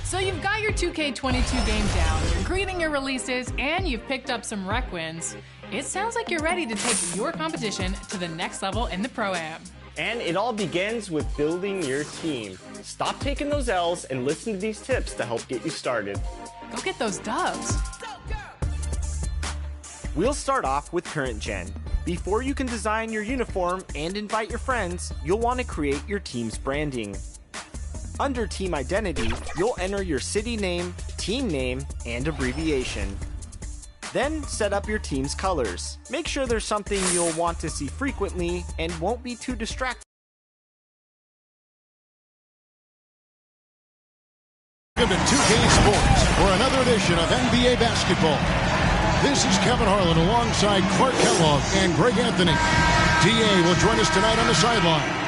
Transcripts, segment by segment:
So you've got your 2K22 game down, you're greeting your releases, and you've picked up some rec wins. It sounds like you're ready to take your competition to the next level in the Pro-Am. And it all begins with building your team. Stop taking those L's and listen to these tips to help get you started. Go get those dubs. We'll start off with current gen. Before you can design your uniform and invite your friends, you'll want to create your team's branding. Under team identity, you'll enter your city name, team name, and abbreviation. Then set up your team's colors. Make sure there's something you'll want to see frequently and won't be too distracting. Welcome to 2K Sports for another edition of NBA Basketball. This is Kevin Harlan alongside Clark Kellogg and Greg Anthony. DA will join us tonight on the sideline.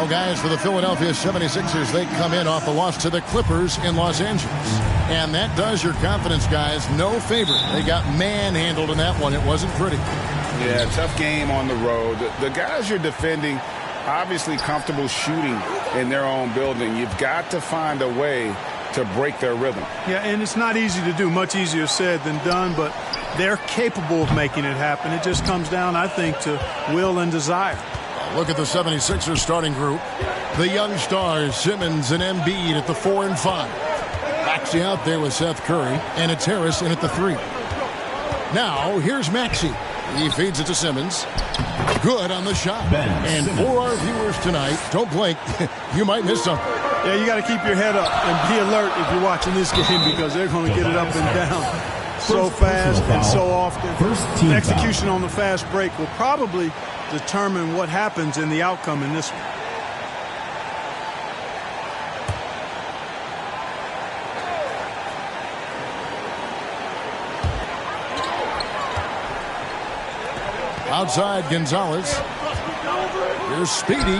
Oh, guys, for the Philadelphia 76ers, they come in off the loss to the Clippers in Los Angeles. And that does your confidence, guys, no favor. They got manhandled in that one. It wasn't pretty. Yeah, tough game on the road. The guys you're defending, obviously comfortable shooting in their own building. You've got to find a way to break their rhythm. Yeah, and it's not easy to do. Much easier said than done, but they're capable of making it happen. It just comes down, I think, to will and desire. Look at the 76ers starting group. The young stars, Simmons and Embiid at the 4 and 5. Maxey out there with Seth Curry, and it's Harris in at the 3. Now, here's Maxey. He feeds it to Simmons. Good on the shot. And for our viewers tonight, don't blink. You might miss something. Yeah, you got to keep your head up and be alert if you're watching this game because they're going to get it up and down so fast and so often. The execution on the fast break will probably determine what happens in the outcome in this one. Outside Gonzalez. Here's Speedy.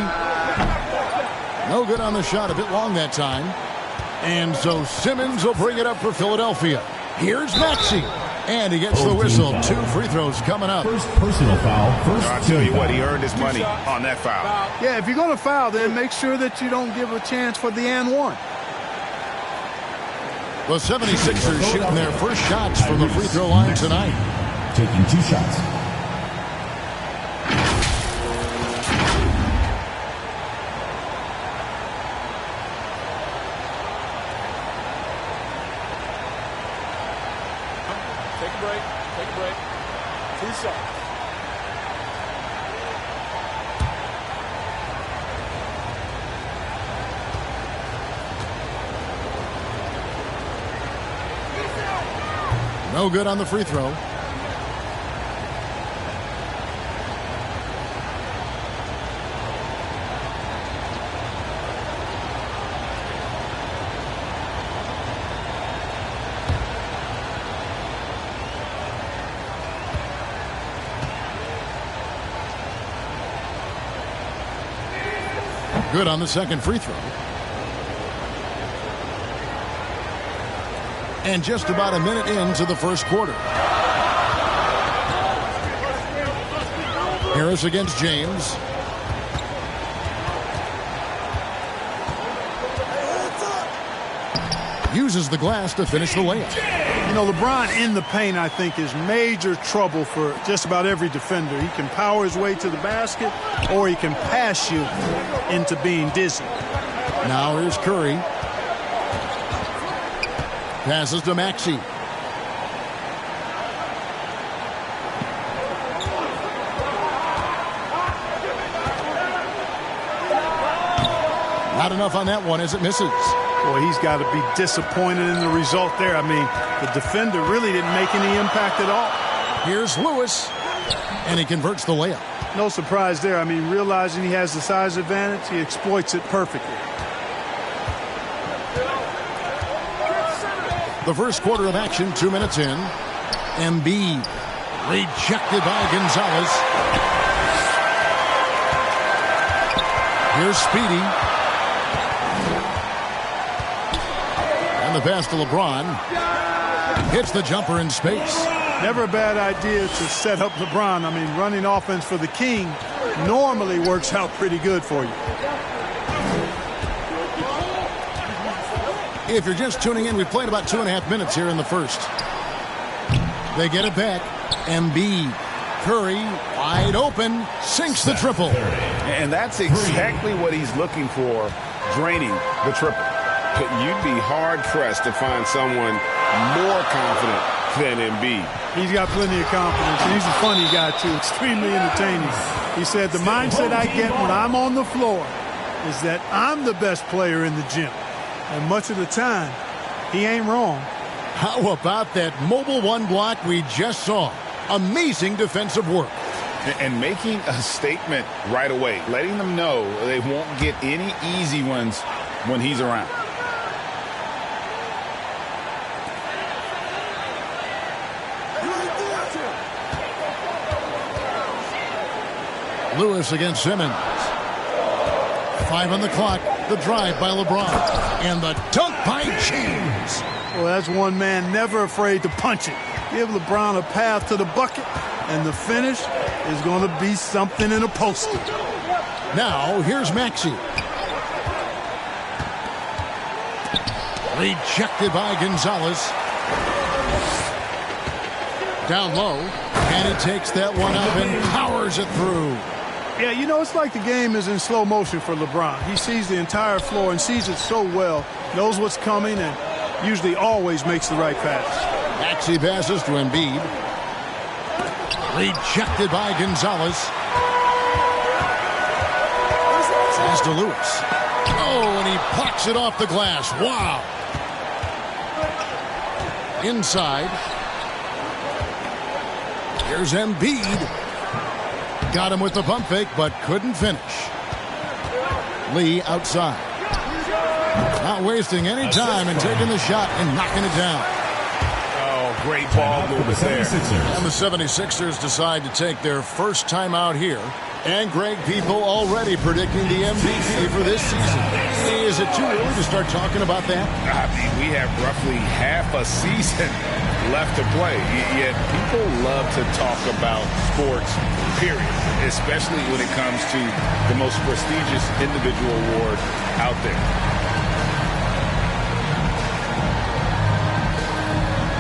No good on the shot. A bit long that time. And so Simmons will bring it up for Philadelphia. Here's Maxey. And he gets the whistle. 2 free throws coming up. First personal foul. I'll tell you what, he earned his money on that foul. Yeah, if you're going to foul, then make sure that you don't give a chance for the and one. The 76ers shooting their first shots from the free throw line tonight. Taking 2 shots. Take a break. Take a break. 2 shots. No good on the free throw. Good on the second free throw. And just about a minute into the first quarter. Harris against James. Uses the glass to finish the layup. You know, LeBron in the paint, I think, is major trouble for just about every defender. He can power his way to the basket, or he can pass you into being dizzy. Now here's Curry. Passes to Maxey. Not enough on that one as it misses. Boy, he's got to be disappointed in the result there. I mean, the defender really didn't make any impact at all. Here's Lewis, and he converts the layup. No surprise there. I mean, realizing he has the size advantage, he exploits it perfectly. The first quarter of action, 2 minutes in. Embiid rejected by Gonzalez. Here's Speedy. And the pass to LeBron. Hits the jumper in space. Never a bad idea to set up LeBron. I mean, running offense for the King normally works out pretty good for you. If you're just tuning in, we've played about 2.5 minutes here in the first. They get it back. Embiid. Curry, wide open, sinks the triple. And that's exactly what he's looking for, draining the triple. You'd be hard-pressed to find someone more confident than Embiid. He's got plenty of confidence, and he's a funny guy, too, extremely entertaining. He said, the mindset I get when I'm on the floor is that I'm the best player in the gym. And much of the time, he ain't wrong. How about that mobile one block we just saw? Amazing defensive work. And making a statement right away, letting them know they won't get any easy ones when he's around. Lewis against Simmons. 5 on the clock. The drive by LeBron. And the dunk by James. Well, that's one man never afraid to punch it. Give LeBron a path to the bucket, and the finish is going to be something in a poster. Now, here's Maxey. Rejected by Gonzalez. Down low, and he takes that one up and powers it through. Yeah, you know, it's like the game is in slow motion for LeBron. He sees the entire floor and sees it so well, knows what's coming, and usually always makes the right pass. Maxey passes to Embiid. Rejected by Gonzalez. Pass to Lewis. Oh, and he plucks it off the glass. Wow. Inside. Here's Embiid. Got him with the pump fake, but couldn't finish. Lee outside. Not wasting any time and taking the shot and knocking it down. Oh, great ball movement there. And the 76ers decide to take their first time out here. And Greg, people already predicting the MVP for this season. Is it too early to start talking about that? I mean, we have roughly half a season left to play. Yet people love to talk about sports, period, especially when it comes to the most prestigious individual award out there.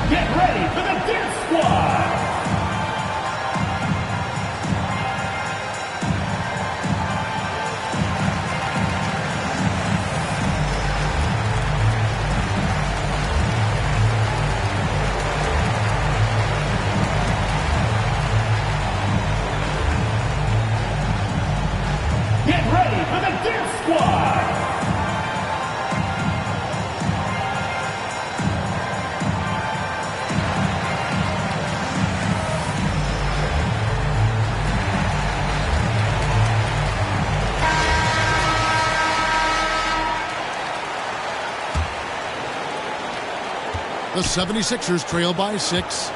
Get ready for the Dance Squad! Get ready for the Dance Squad! The 76ers trail by 6.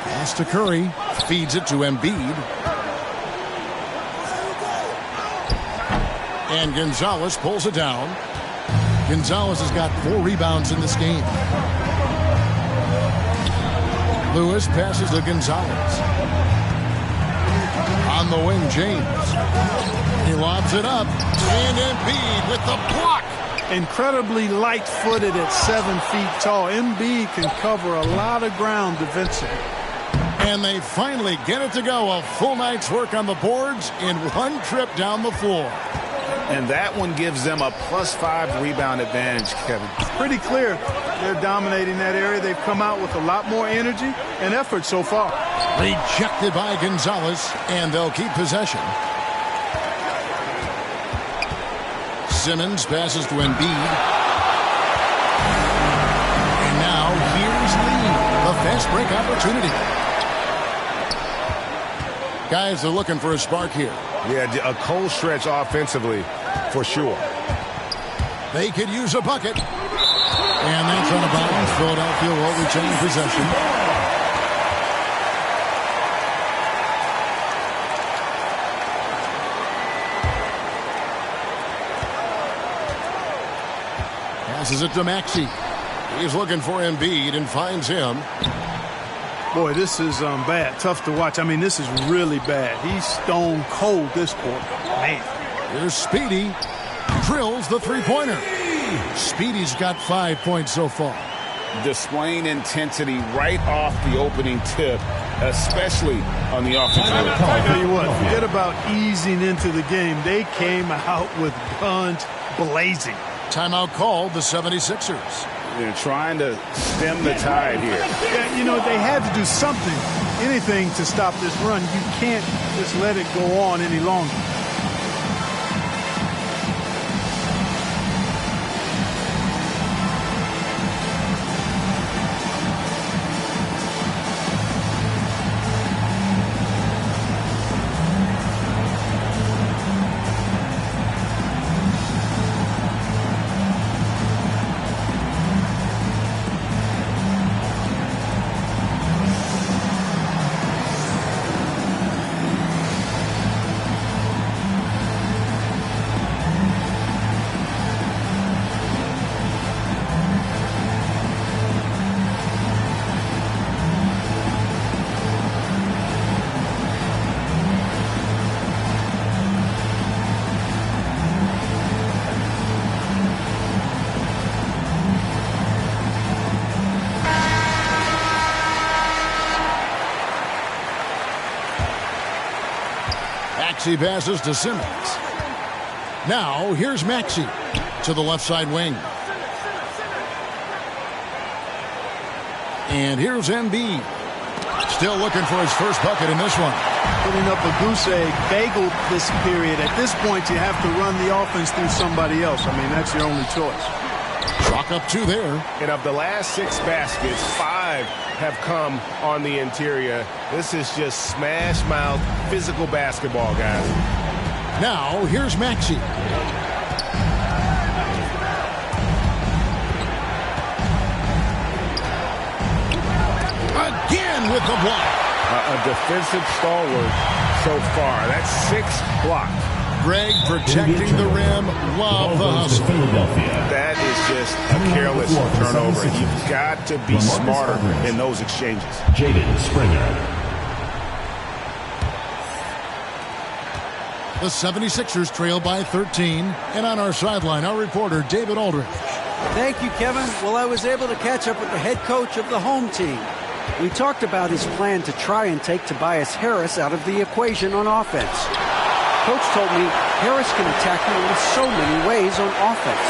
Pass to Curry. Feeds it to Embiid. And Gonzalez pulls it down. Gonzalez has got 4 rebounds in this game. Lewis passes to Gonzalez. On the wing, James. He lobs it up. And Embiid with the block. Incredibly light-footed at 7 feet tall. Embiid can cover a lot of ground defensively. And they finally get it to go. A full night's work on the boards in one trip down the floor. And that one gives them a +5 rebound advantage, Kevin. It's pretty clear they're dominating that area. They've come out with a lot more energy and effort so far. Rejected by Gonzalez, and they'll keep possession. Simmons passes to Embiid. And now here's Lee, the fast break opportunity. Guys are looking for a spark here. Yeah, a cold stretch offensively, for sure. They could use a bucket. And that's on a bounce. Philadelphia will retain possession. Passes it to Maxey. He's looking for Embiid and finds him. Boy, this is bad. Tough to watch. I mean, this is really bad. He's stone cold this quarter. Man. Here's Speedy. drills the three-pointer. Speedy's got 5 points so far. Displaying intensity right off the opening tip, especially on the offensive end. I tell you what, forget about easing into the game. They came out with guns blazing. Timeout called, the 76ers. They're trying to stem the tide here. Yeah, you know, they had to do something, anything to stop this run. You can't just let it go on any longer. Maxey passes to Simmons. Now, here's Maxey to the left side wing. And here's Embiid. Still looking for his first bucket in this one. Putting up a goose egg bagel this period. At this point, you have to run the offense through somebody else. I mean, that's your only choice. Chalk up 2 there. And of the last 6 baskets, 5 have come on the interior. This is just smash mouth physical basketball, guys. Now, here's Maxey. Again with the block. A defensive stalwart so far. That's 6 blocks. Greg protecting the rim. Love the hustle. That is just a careless turnover. You've got to be smarter in those exchanges. Jaden Springer. The 76ers trail by 13. And on our sideline, our reporter, David Aldridge. Thank you, Kevin. Well, I was able to catch up with the head coach of the home team. We talked about his plan to try and take Tobias Harris out of the equation on offense. Coach told me Harris can attack you in so many ways on offense.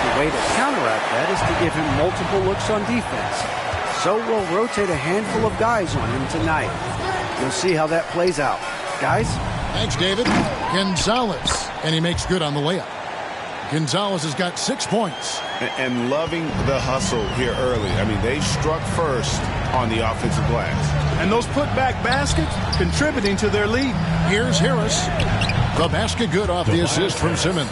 The way to counteract that is to give him multiple looks on defense. So we'll rotate a handful of guys on him tonight. You'll see how that plays out. Guys? Thanks, David. Gonzalez. And he makes good on the layup. Gonzalez has got 6 points. And loving the hustle here early. I mean, they struck first on the offensive glass. And those putback baskets contributing to their lead. Here's Harris. The basket good off the assist from Simmons.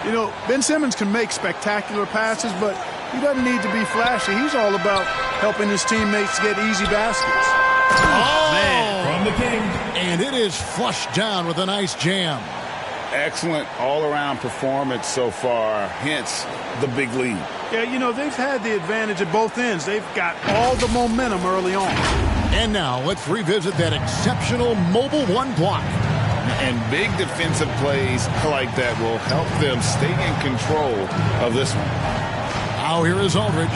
You know, Ben Simmons can make spectacular passes, but he doesn't need to be flashy. He's all about helping his teammates get easy baskets. Oh, man. From the King. And it is flushed down with a nice jam. Excellent all-around performance so far, hence the big lead. Yeah, you know, they've had the advantage at both ends. They've got all the momentum early on. And now let's revisit that exceptional mobile 1 block. And big defensive plays like that will help them stay in control of this one. Now here is Aldridge.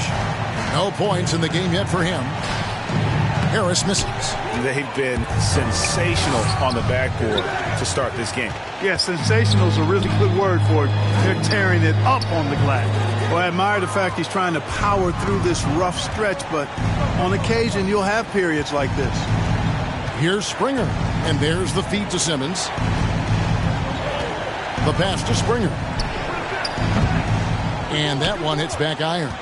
No points in the game yet for him. Harris misses. They've been sensational on the backboard to start this game. Yeah, sensational is a really good word for it. They're tearing it up on the glass. Well, I admire the fact he's trying to power through this rough stretch, but on occasion you'll have periods like this. Here's Springer, and there's the feed to Simmons. The pass to Springer. And that one hits back iron.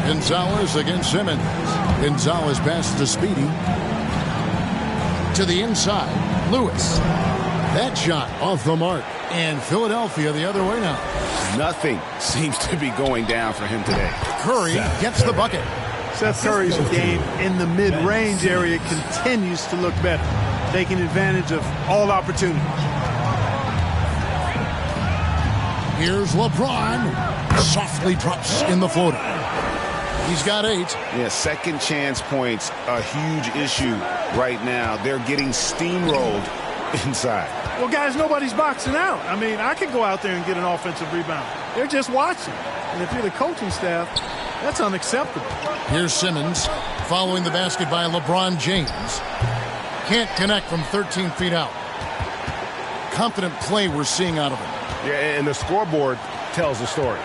Gonzalez against Simmons. Gonzalez passes to Speedy. To the inside, Lewis. That shot off the mark. And Philadelphia the other way now. Nothing seems to be going down for him today. Curry gets the bucket. Seth Curry's game in the mid-range area continues to look better, taking advantage of all opportunities. Here's LeBron. Softly drops in the floater. He's got 8. Yeah, second chance points, a huge issue right now. They're getting steamrolled inside. Well, guys, nobody's boxing out. I mean, I could go out there and get an offensive rebound. They're just watching. And if you're the coaching staff, that's unacceptable. Here's Simmons following the basket by LeBron James. Can't connect from 13 feet out. Confident play we're seeing out of him. Yeah, and the scoreboard tells the story.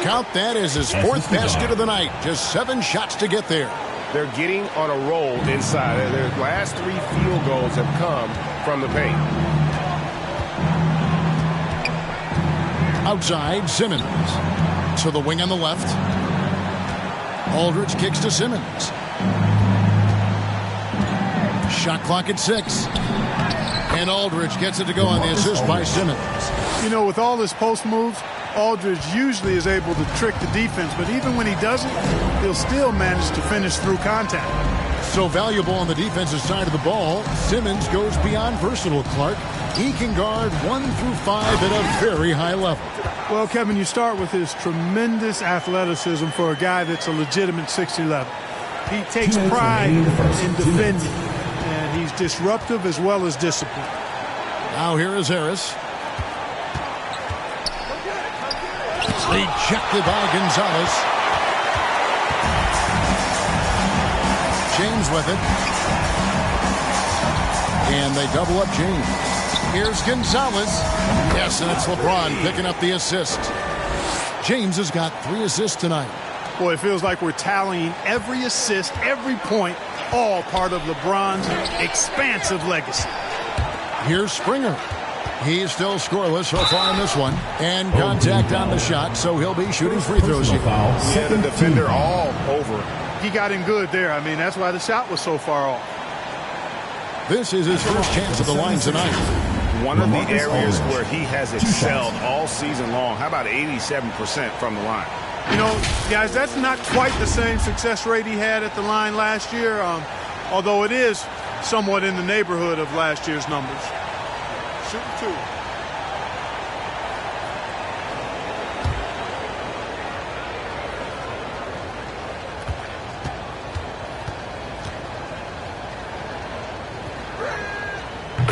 Count that as his fourth basket of the night. Just 7 shots to get there. They're getting on a roll inside. Their last 3 field goals have come from the paint. Outside, Simmons. To the wing on the left. Aldridge kicks to Simmons. Shot clock at 6. And Aldridge gets it to go on the assist by Simmons. You know, with all his post moves, Aldridge usually is able to trick the defense, but even when he doesn't, he'll still manage to finish through contact. So valuable on the defensive side of the ball, Simmons goes beyond versatile, Clark. He can guard 1 through 5 at a very high level. Well, Kevin, you start with his tremendous athleticism for a guy that's a legitimate 6'11". He takes pride in defending, and he's disruptive as well as disciplined. Now here is Harris. Rejected by Gonzalez. James with it. And they double up James. Here's Gonzalez. Yes, and it's LeBron picking up the assist. James has got 3 assists tonight. Boy, it feels like we're tallying every assist, every point, all part of LeBron's expansive legacy. Here's Springer. He's still scoreless so far in this one. And contact on the shot, so he'll be shooting free throws here. Yeah, the defender all over. He got in good there. I mean, that's why the shot was so far off. This is his first chance at the line tonight. One of the areas where he has excelled all season long. How about 87% from the line? You know, guys, that's not quite the same success rate he had at the line last year, although it is somewhat in the neighborhood of last year's numbers. Shooting 2.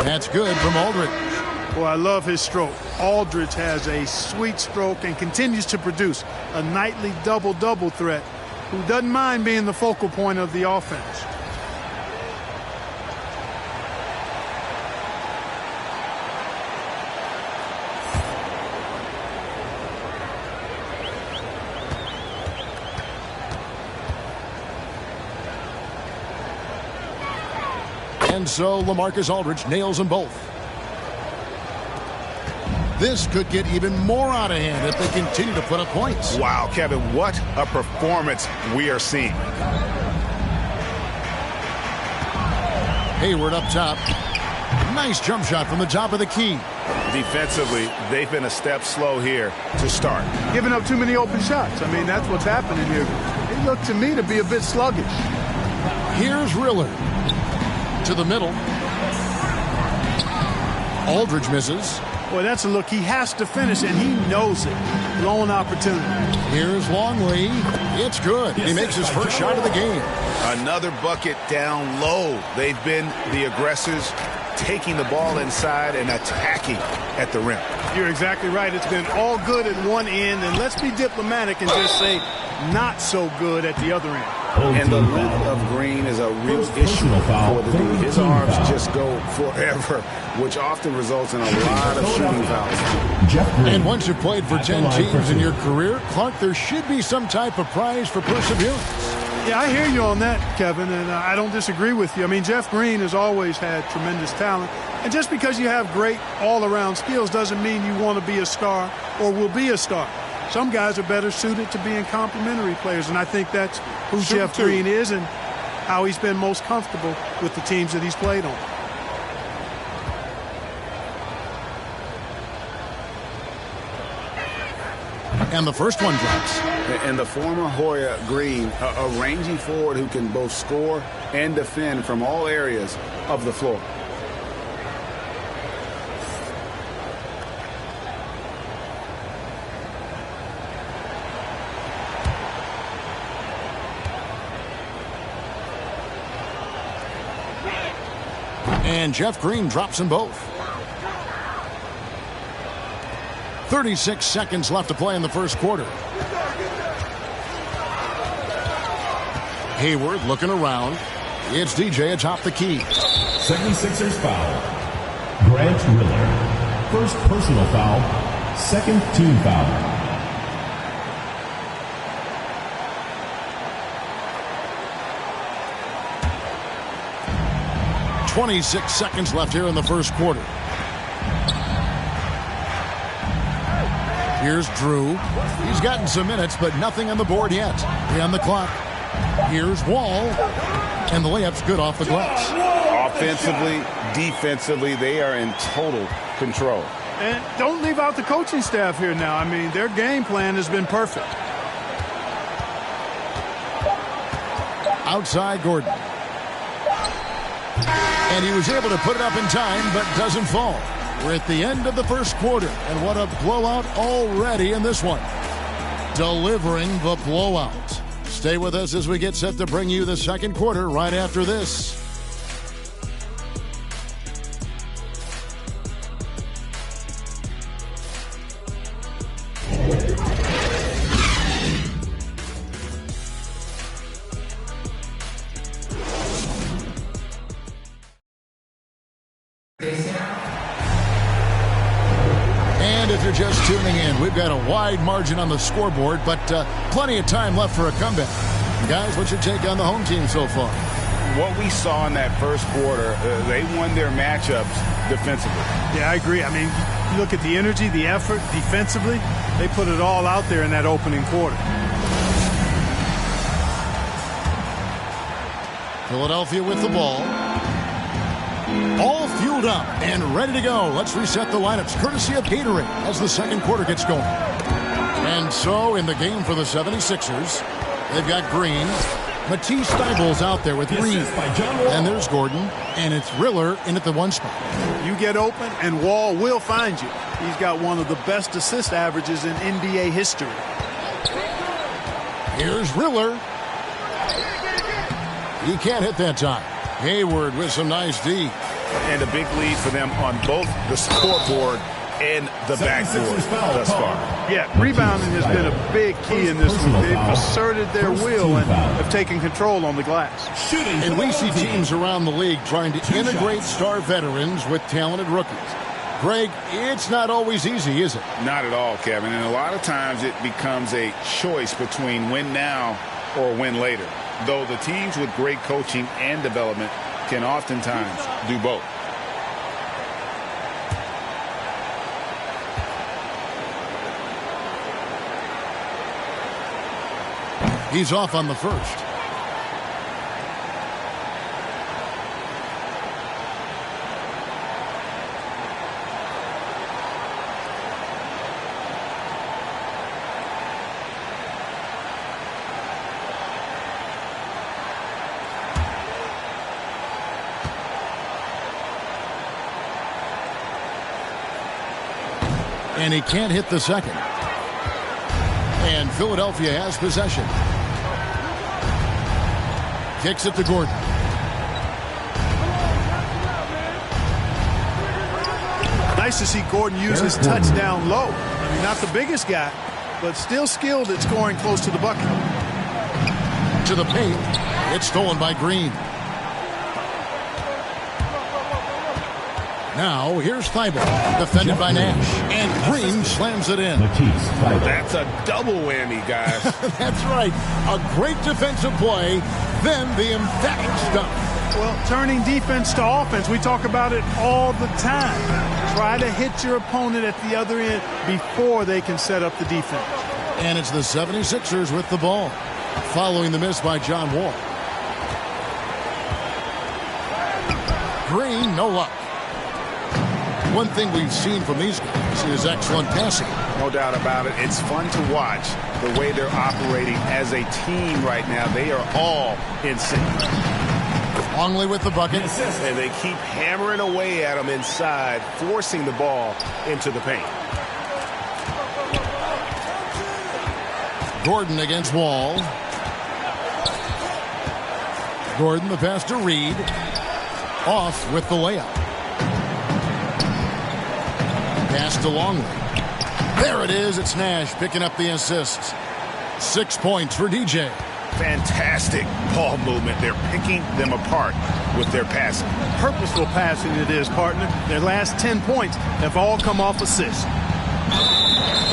That's good from Aldridge. Boy, I love his stroke. Aldridge has a sweet stroke and continues to produce a nightly double-double threat who doesn't mind being the focal point of the offense. And so LaMarcus Aldridge nails them both. This could get even more out of hand if they continue to put up points. Wow, Kevin, what a performance we are seeing. Hayward up top. Nice jump shot from the top of the key. Defensively, they've been a step slow here to start. Giving up too many open shots. I mean, that's what's happening here. It looked to me to be a bit sluggish. Here's Riller. To the middle. Aldridge misses. Boy, that's a look he has to finish, and he knows it. Lone opportunity. Here's Longley. It's good. He makes his first shot of the game. Another bucket down low. They've been the aggressors, taking the ball inside and attacking at the rim. You're exactly right. It's been all good at one end, and let's be diplomatic and just say not so good at the other end. And the length of Green is a real issue for the dude. His arms just go forever, which often results in a lot of shooting fouls. And once you've played for 10 teams in your career, Clark, there should be some type of prize for perseverance. Yeah, I hear you on that, Kevin, and I don't disagree with you. I mean, Jeff Green has always had tremendous talent, and just because you have great all-around skills doesn't mean you want to be a star or will be a star. Some guys are better suited to being complementary players, and I think that's who Jeff Green is and how he's been most comfortable with the teams that he's played on. And the first one drops. And the former Hoya Green, a rangy forward who can both score and defend from all areas of the floor. And Jeff Green drops them both. 36 seconds left to play in the first quarter. Hayward looking around. It's DJ atop the key. 76ers foul. Grant Riller. First personal foul. Second team foul. 26 seconds left here in the first quarter. Here's Drew. He's gotten some minutes, but nothing on the board yet. 3 on the clock. Here's Wall. And the layup's good off the glass. Offensively, defensively, they are in total control. And don't leave out the coaching staff here now. I mean, their game plan has been perfect. Outside Gordon. And he was able to put it up in time, but doesn't fall. We're at the end of the first quarter, and what a blowout already in this one. Delivering the blowout. Stay with us as we get set to bring you the second quarter right after this. And if you're just tuning in, we've got a wide margin on the scoreboard, but plenty of time left for a comeback. Guys, what's your take on the home team so far? What we saw in that first quarter, they won their matchups defensively. Yeah, I agree. I mean, you look at the energy, the effort defensively, they put it all out there in that opening quarter. Philadelphia with the ball. All fueled up and ready to go. Let's reset the lineups courtesy of Gatorade as the second quarter gets going. And so in the game for the 76ers, they've got Green. Matisse Thybulle's out there with Green. And there's Gordon. And it's Riller in at the one spot. You get open and Wall will find you. He's got one of the best assist averages in NBA history. Here's Riller. He can't hit that time. Hayward with some nice D. And a big lead for them on both the scoreboard and the backboard thus far. Yeah, rebounding has been a big key in this one. They've asserted their will and have taken control on the glass. And we see teams around the league trying to integrate star veterans with talented rookies. Greg, it's not always easy, is it? Not at all, Kevin. And a lot of times it becomes a choice between win now or win later. Though the teams with great coaching and development can oftentimes do both. He's off on the first. And he can't hit the second. And Philadelphia has possession. Kicks it to Gordon. Nice to see Gordon use his touch down low. I mean, not the biggest guy, but still skilled at scoring close to the bucket. To the paint. It's stolen by Green. Now, here's Thibault, defended by Nash. And Green slams it in. That's a double whammy, guys. That's right. A great defensive play, then the emphatic stuff. Well, turning defense to offense, we talk about it all the time. Try to hit your opponent at the other end before they can set up the defense. And it's the 76ers with the ball, following the miss by John Wall. Green, no luck. One thing we've seen from these guys is excellent passing. No doubt about it. It's fun to watch the way they're operating as a team right now. They are all in sync. Longley with the bucket. And they keep hammering away at them inside, forcing the ball into the paint. Gordon against Wall. Gordon the pass to Reed. Off with the layup. Pass to Longley. There it is. It's Nash picking up the assist. 6 points for DJ. Fantastic ball movement. They're picking them apart with their passing. Purposeful passing it is, partner. Their last 10 points have all come off assists.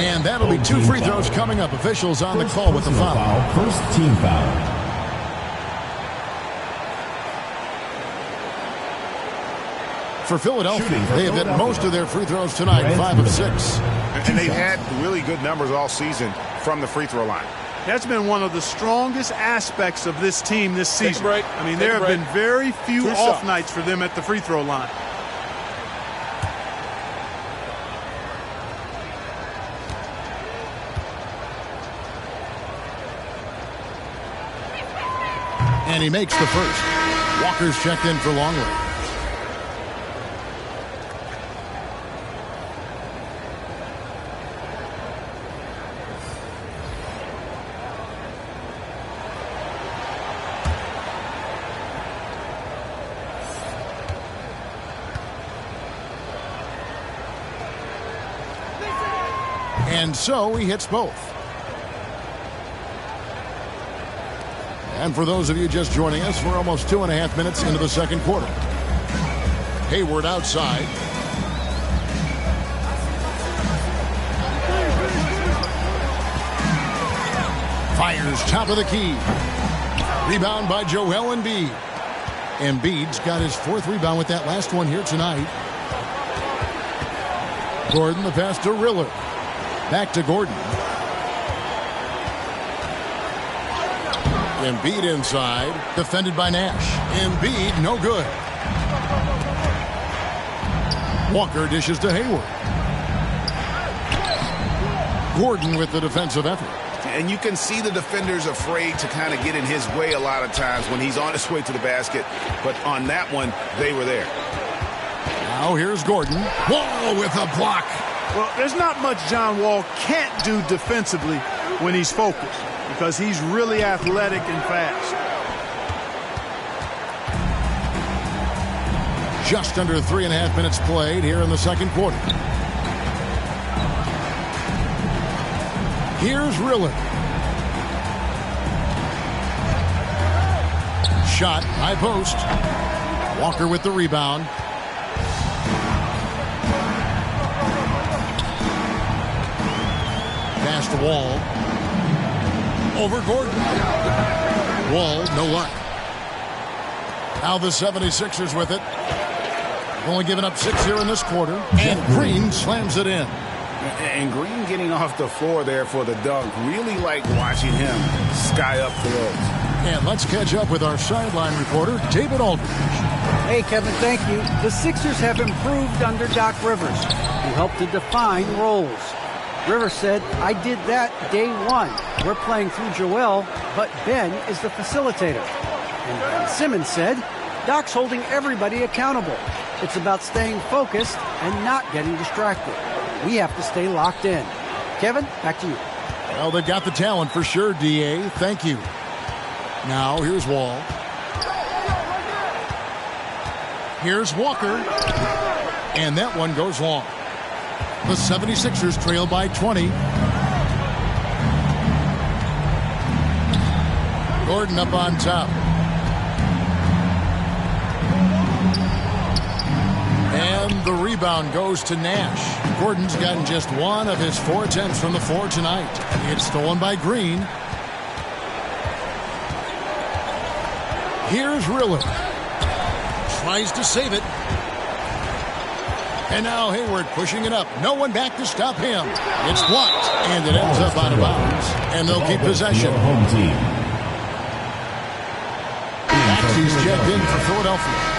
And that'll be 2 free throws coming up. Officials on the call with the foul. First team foul. For Philadelphia, they have hit most of their free throws tonight, 5 of 6. And they've had really good numbers all season from the free throw line. That's been one of the strongest aspects of this team this season. I mean, there have been very few off nights for them at the free throw line. And he makes the first. Walker's checked in for Longley. And so he hits both. And for those of you just joining us, we're almost 2.5 minutes into the second quarter. Hayward outside. Fires top of the key. Rebound by Joel Embiid. Embiid's got his 4th rebound with that last one here tonight. Gordon, the pass to Riller. Back to Gordon. Embiid inside. Defended by Nash. Embiid, no good. Walker dishes to Hayward. Gordon with the defensive effort. And you can see the defenders afraid to kind of get in his way a lot of times when he's on his way to the basket. But on that one, they were there. Now here's Gordon. Wall with a block. Well, there's not much John Wall can't do defensively when he's focused because he's really athletic and fast. Just under 3.5 minutes played here in the second quarter. Here's Riller. Shot, high post. Walker with the rebound. Pass to Wall. Over Gordon. Wall, no luck. Now the 76ers with it. Only giving up 6 here in this quarter. And Green slams it in. And Green getting off the floor there for the dunk. Really like watching him sky up the road. And let's catch up with our sideline reporter, David Aldridge. Hey, Kevin, thank you. The Sixers have improved under Doc Rivers, who helped to define roles. Rivers said, I did that day one. We're playing through Joel, but Ben is the facilitator. And Ben Simmons said, Doc's holding everybody accountable. It's about staying focused and not getting distracted. We have to stay locked in. Kevin, back to you. Well, they've got the talent for sure, D.A. Thank you. Now, here's Wall. Here's Walker. And that one goes long. The 76ers trail by 20. Gordon up on top. And the rebound goes to Nash. Gordon's gotten just 1 of his 4 attempts from the floor tonight. It's stolen by Green. Here's Riller. Tries to save it. And now Hayward pushing it up. No one back to stop him. It's blocked. And it ends up out of bounds. And they'll keep possession. Home team. Maxey's checked in for Philadelphia.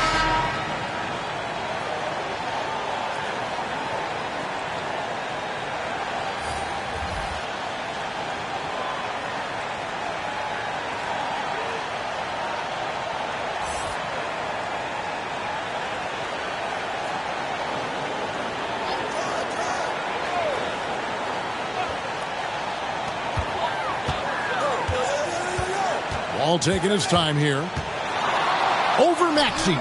Wall taking his time here. Over Maxey.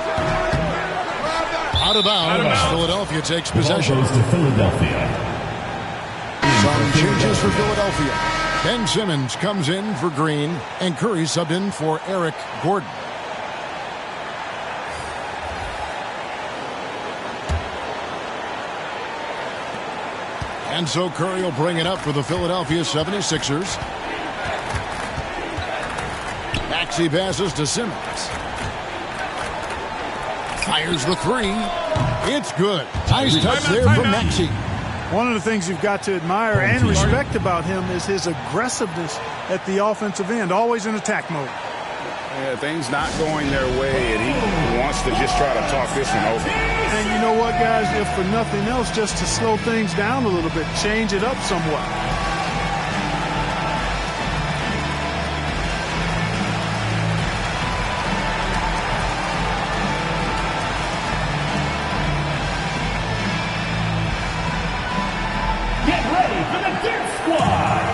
Out of bounds. Philadelphia takes possession. Ball goes to Philadelphia. Some changes for Philadelphia. Ben Simmons comes in for Green, and Curry subbed in for Eric Gordon. And so Curry will bring it up for the Philadelphia 76ers. Maxey passes to Simmons. Fires the three. It's good. Nice touch there from Maxey. One of the things you've got to admire and respect about him is his aggressiveness at the offensive end, always in attack mode. Yeah, things not going their way, and he wants to just try to talk this one over. And you know what, guys? If for nothing else, just to slow things down a little bit, change it up somewhat. Get ready for the Dirt Squad.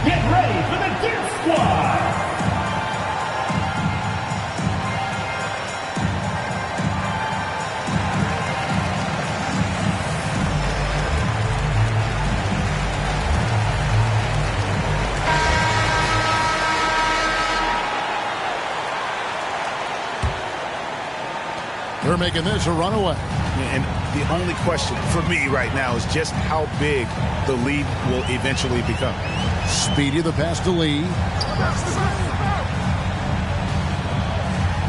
Get ready for the Dirt Squad. They're making this a runaway. And the only question for me right now is just how big the lead will eventually become. Speedy the pass to Lee.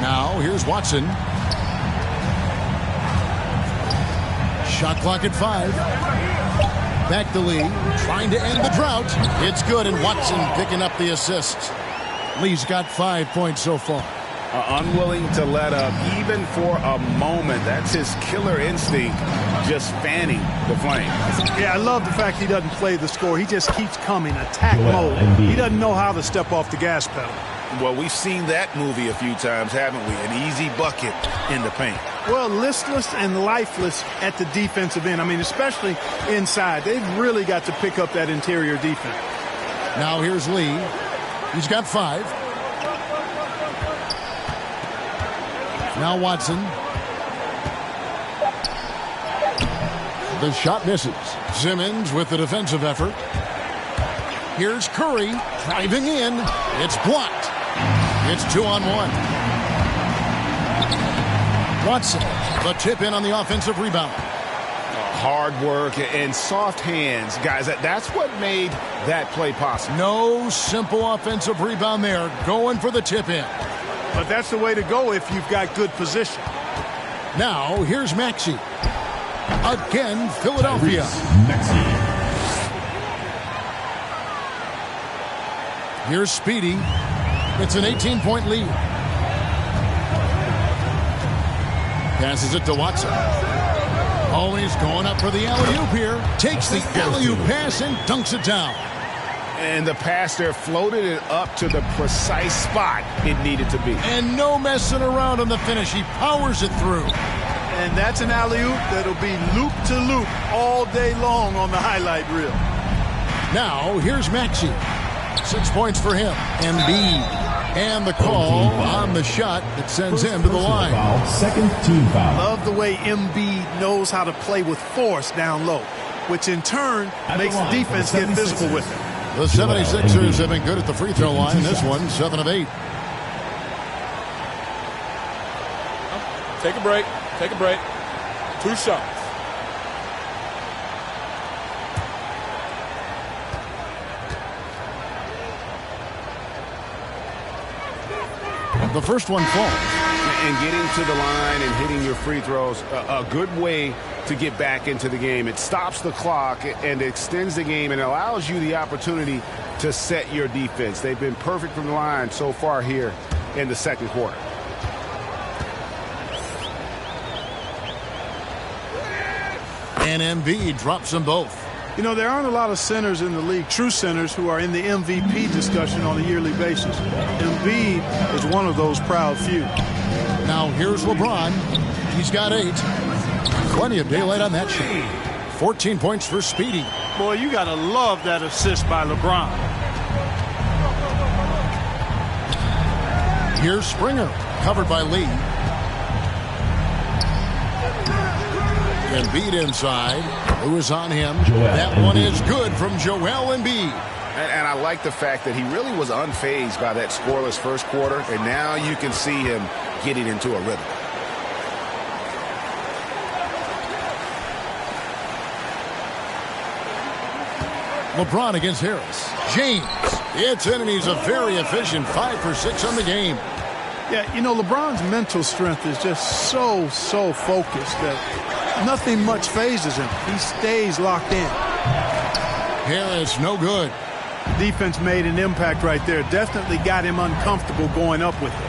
Now here's Watson. Shot clock at 5. Back to Lee, trying to end the drought. It's good, and Watson picking up the assist. Lee's got 5 points so far. Unwilling to let up even for a moment. That's his killer instinct, just fanning the flame. Yeah, I love the fact he doesn't play the score. He just keeps coming, attack mode. He doesn't know how to step off the gas pedal. Well, we've seen that movie a few times, haven't we? An easy bucket in the paint. Well, listless and lifeless at the defensive end. I mean, especially inside. They've really got to pick up that interior defense. Now here's Lee. He's got 5. Now Watson. The shot misses. Simmons with the defensive effort. Here's Curry driving in. It's blocked. It's 2-on-1. Watson, the tip in on the offensive rebound. Hard work and soft hands. Guys, that's what made that play possible. No simple offensive rebound there. Going for the tip in. But that's the way to go if you've got good position. Now, here's Maxey. Again, Philadelphia. Here's Speedy. It's an 18-point lead. Passes it to Watson. Oh, he's going up for the alley-oop here. Takes the alley-oop pass and dunks it down. And the pass there floated it up to the precise spot it needed to be. And no messing around on the finish. He powers it through. And that's an alley-oop that'll be loop-to-loop all day long on the highlight reel. Now, here's Maxey. 6 points for him. Embiid. And the call on the shot that sends him to the line. Second team foul. Love the way Embiid knows how to play with force down low, which in turn makes the defense get physical with him. The 76ers have been good at the free throw line. This one, 7 of 8. Take a break. Take a break. 2 shots. The first one falls. And getting to the line and hitting your free throws, a good way to get back into the game. It stops the clock and extends the game and allows you the opportunity to set your defense. They've been perfect from the line so far here in the second quarter. And Embiid drops them both. You know, there aren't a lot of centers in the league, true centers, who are in the MVP discussion on a yearly basis. Embiid is one of those proud few. Now here's LeBron. He's got 8. Plenty of daylight on that shot. 14 points for Speedy. Boy, you got to love that assist by LeBron. Here's Springer, covered by Lee. Embiid inside. Who is on him? That one is good from Joel Embiid. And I like the fact that he really was unfazed by that scoreless first quarter, and now you can see him getting into a rhythm. LeBron against Harris. James. It's in, and he's a very efficient 5 for 6 on the game. Yeah, you know, LeBron's mental strength is just so focused that nothing much phases him. He stays locked in. Harris, no good. Defense made an impact right there. Definitely got him uncomfortable going up with it.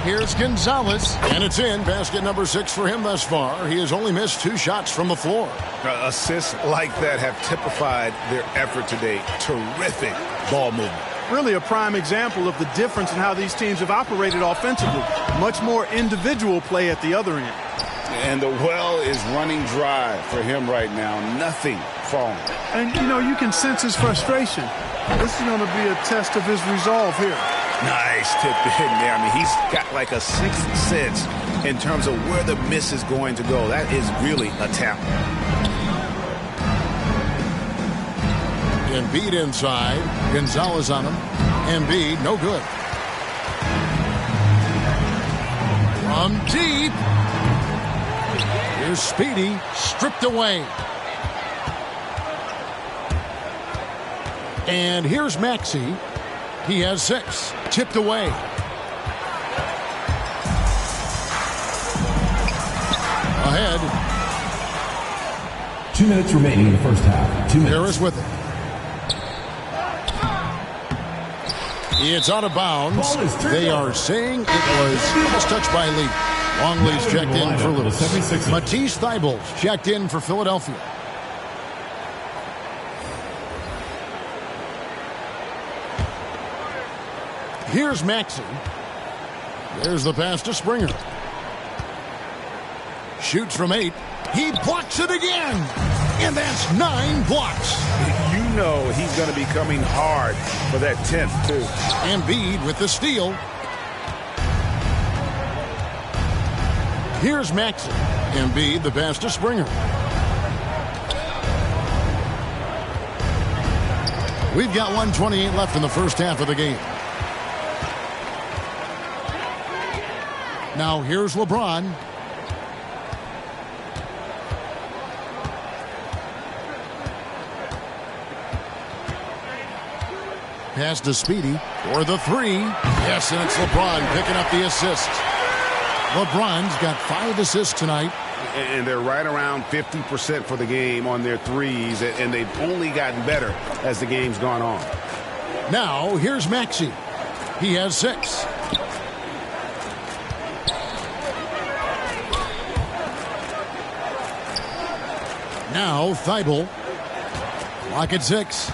Here's Gonzalez, and it's in. Basket number 6 for him thus far. He has only missed 2 shots from the floor. Assists like that have typified their effort today. Terrific ball movement. Really a prime example of the difference in how these teams have operated offensively. Much more individual play at the other end. And the well is running dry for him right now. Nothing falling. And, you know, you can sense his frustration. This is going to be a test of his resolve here. Nice tip in there. I mean, he's got like a sixth sense in terms of where the miss is going to go. That is really a talent. Embiid inside. Gonzalez on him. Embiid, no good. From deep. Here's Speedy, stripped away. And here's Maxey. He has 6. Tipped away. Ahead. 2 minutes remaining in the first half. 2 minutes. Harris with it. It's out of bounds. They are saying it was just touched by Lee. Longley's checked in for Lewis. Matisse Thybulle checked in for Philadelphia. Here's Maxey. There's the pass to Springer. Shoots from 8. He blocks it again. And that's 9 blocks. You know he's going to be coming hard for that 10th, too. Embiid with the steal. Here's Maxey. Embiid, the pass to Springer. We've got 1:28 left in the first half of the game. Now here's LeBron. Pass to Speedy for the 3. Yes, and it's LeBron picking up the assist. LeBron's got 5 assists tonight. And they're right around 50% for the game on their threes, and they've only gotten better as the game's gone on. Now, here's Maxey. He has 6. Now, Thybulle. Lock at 6.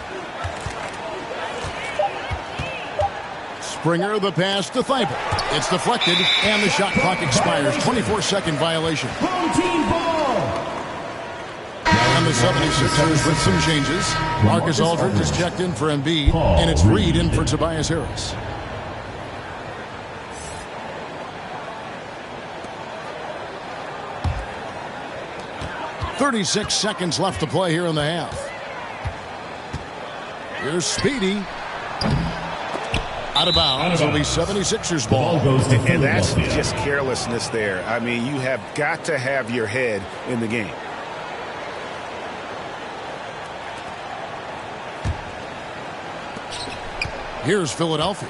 Springer, the pass to Thybulle. It's deflected, and the shot clock expires. 24-second violation. And the 76ers with some changes. Marcus Aldridge is checked in for Embiid, and it's Reed in for Tobias Harris. "36 seconds left to play here in the half. Here's Speedy. Out of bounds. It'll be 76ers ball. And that's just carelessness there. I mean, you have got to have your head in the game. Here's Philadelphia.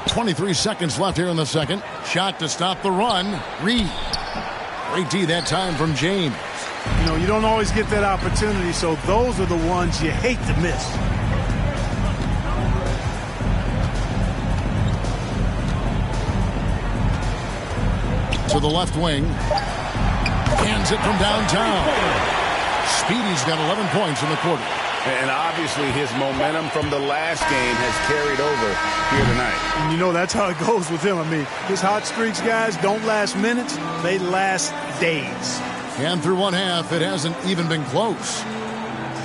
23 seconds left here in the second. Shot to stop the run. Reed. Great D that time from James. You know, you don't always get that opportunity, so those are the ones you hate to miss. To the left wing. Hands it from downtown. Speedy's got 11 points in the quarter. And obviously his momentum from the last game has carried over here tonight. And you know that's how it goes with him. I mean, his hot streaks, guys, don't last minutes. They last days. And through one half, it hasn't even been close.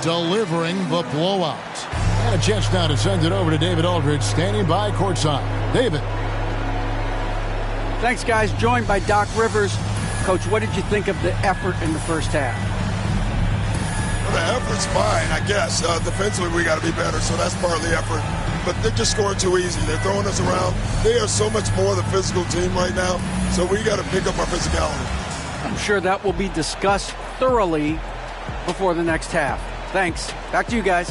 Delivering the blowout. And a chance now to send it over to David Aldridge, standing by courtside. David. Thanks, guys. Joined by Doc Rivers. Coach, what did you think of the effort in the first half? The effort's fine, I guess. Defensively, we got to be better, so that's part of the effort. But they're just scoring too easy. They're throwing us around. They are so much more the physical team right now, so we got to pick up our physicality. I'm sure that will be discussed thoroughly before the next half. Thanks. Back to you guys.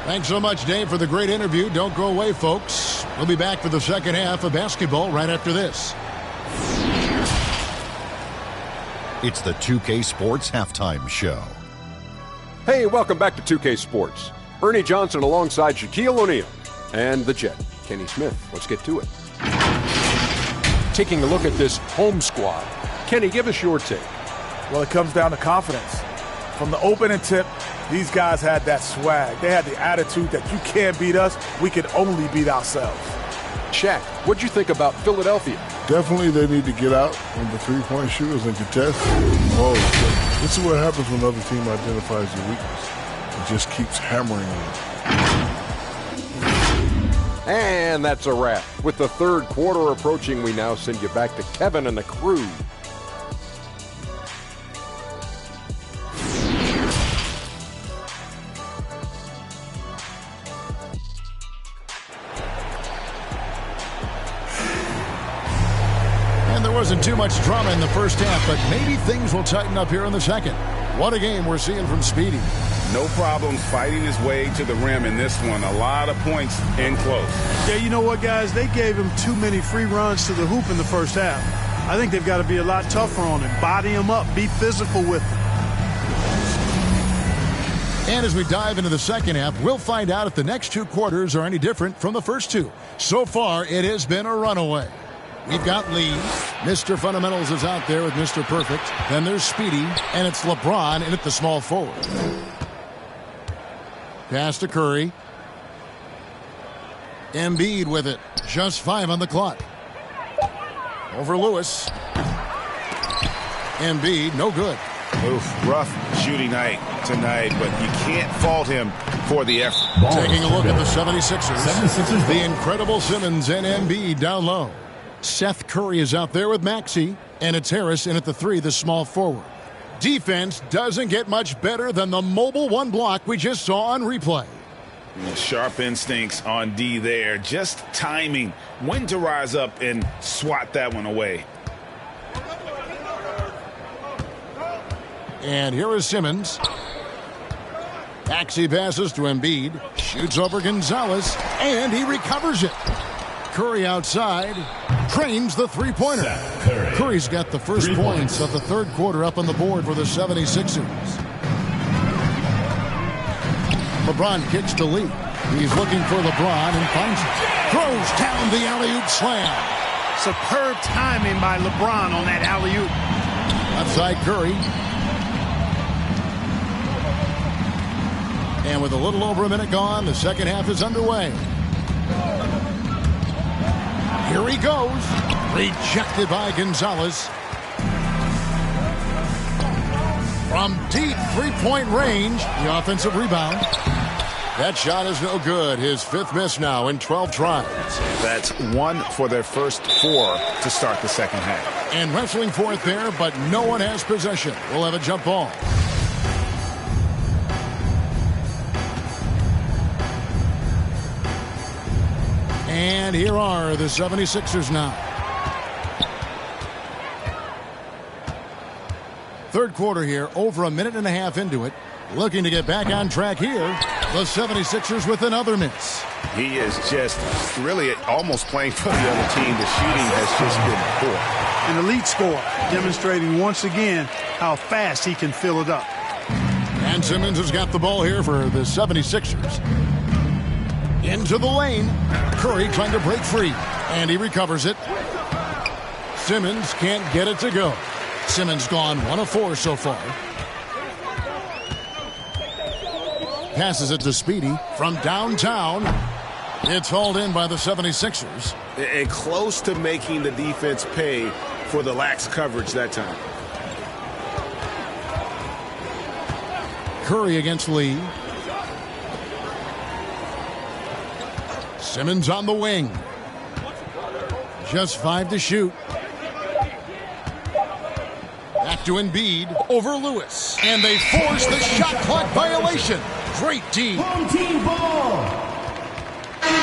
Thanks so much, Dave, for the great interview. Don't go away, folks. We'll be back for the second half of basketball right after this. It's the 2K Sports Halftime Show. Hey, welcome back to 2K Sports. Ernie Johnson alongside Shaquille O'Neal and the Jet, Kenny Smith. Let's get to it. Taking a look at this home squad. Kenny, give us your take. Well, it comes down to confidence. From the opening tip, these guys had that swag. They had the attitude that you can't beat us, we can only beat ourselves. Shaq, what'd you think about Philadelphia? Definitely they need to get out on the three-point shooters and contest. This is what happens when another team identifies your weakness. It just keeps hammering you. And that's a wrap. With the third quarter approaching, we now send you back to Kevin and the crew. Wasn't too much drama in the first half, but maybe things will tighten up here in the second. What a game we're seeing from Speedy. No problems fighting his way to the rim in this one. A lot of points in close. Yeah, you know what, guys? They gave him too many free runs to the hoop in the first half. I think they've got to be a lot tougher on him. Body him up. Be physical with him. And as we dive into the second half, we'll find out if the next two quarters are any different from the first two. So far, it has been a runaway. We've got Lee. Mr. Fundamentals is out there with Mr. Perfect. Then there's Speedy, and it's LeBron in at the small forward. Pass to Curry. Embiid with it. Just 5 on the clock. Over Lewis. Embiid, no good. Oof, rough shooting night tonight, but you can't fault him for the effort. Taking a look at the 76ers. The incredible Simmons and Embiid down low. Seth Curry is out there with Maxey, and it's Harris in at the 3, the small forward. Defense doesn't get much better than the mobile one block we just saw on replay. Sharp instincts on D there. Just timing when to rise up and swat that one away. And here is Simmons. Maxey passes to Embiid. Shoots over Gonzalez, and he recovers it. Curry outside, trains the three-pointer. Curry's got the first points of the third quarter up on the board for the 76ers. LeBron kicks to Lee. He's looking for LeBron and finds it. Throws down the alley-oop slam. Superb timing by LeBron on that alley-oop. Outside Curry. And with a little over a minute gone, the second half is underway. Here he goes. Rejected by Gonzalez. From deep three-point range, the offensive rebound. That shot is no good. His 5th miss now in 12 tries. That's 1 for their first 4 to start the second half. And wrestling for it there, but no one has possession. We'll have a jump ball. And here are the 76ers now. Third quarter here, over a minute and a half into it. Looking to get back on track here. The 76ers with another miss. He is just really almost playing for the other team. The shooting has just been poor. An elite scorer, demonstrating once again how fast he can fill it up. And Simmons has got the ball here for the 76ers. Into the lane. Curry trying to break free. And he recovers it. Simmons can't get it to go. Simmons gone 1 of 4 so far. Passes it to Speedy from downtown. It's hauled in by the 76ers. And close to making the defense pay for the lax coverage that time. Curry against Lee. Simmons on the wing. Just 5 to shoot. Back to Embiid over Lewis. And they force the shot clock violation. Great team. Home team ball.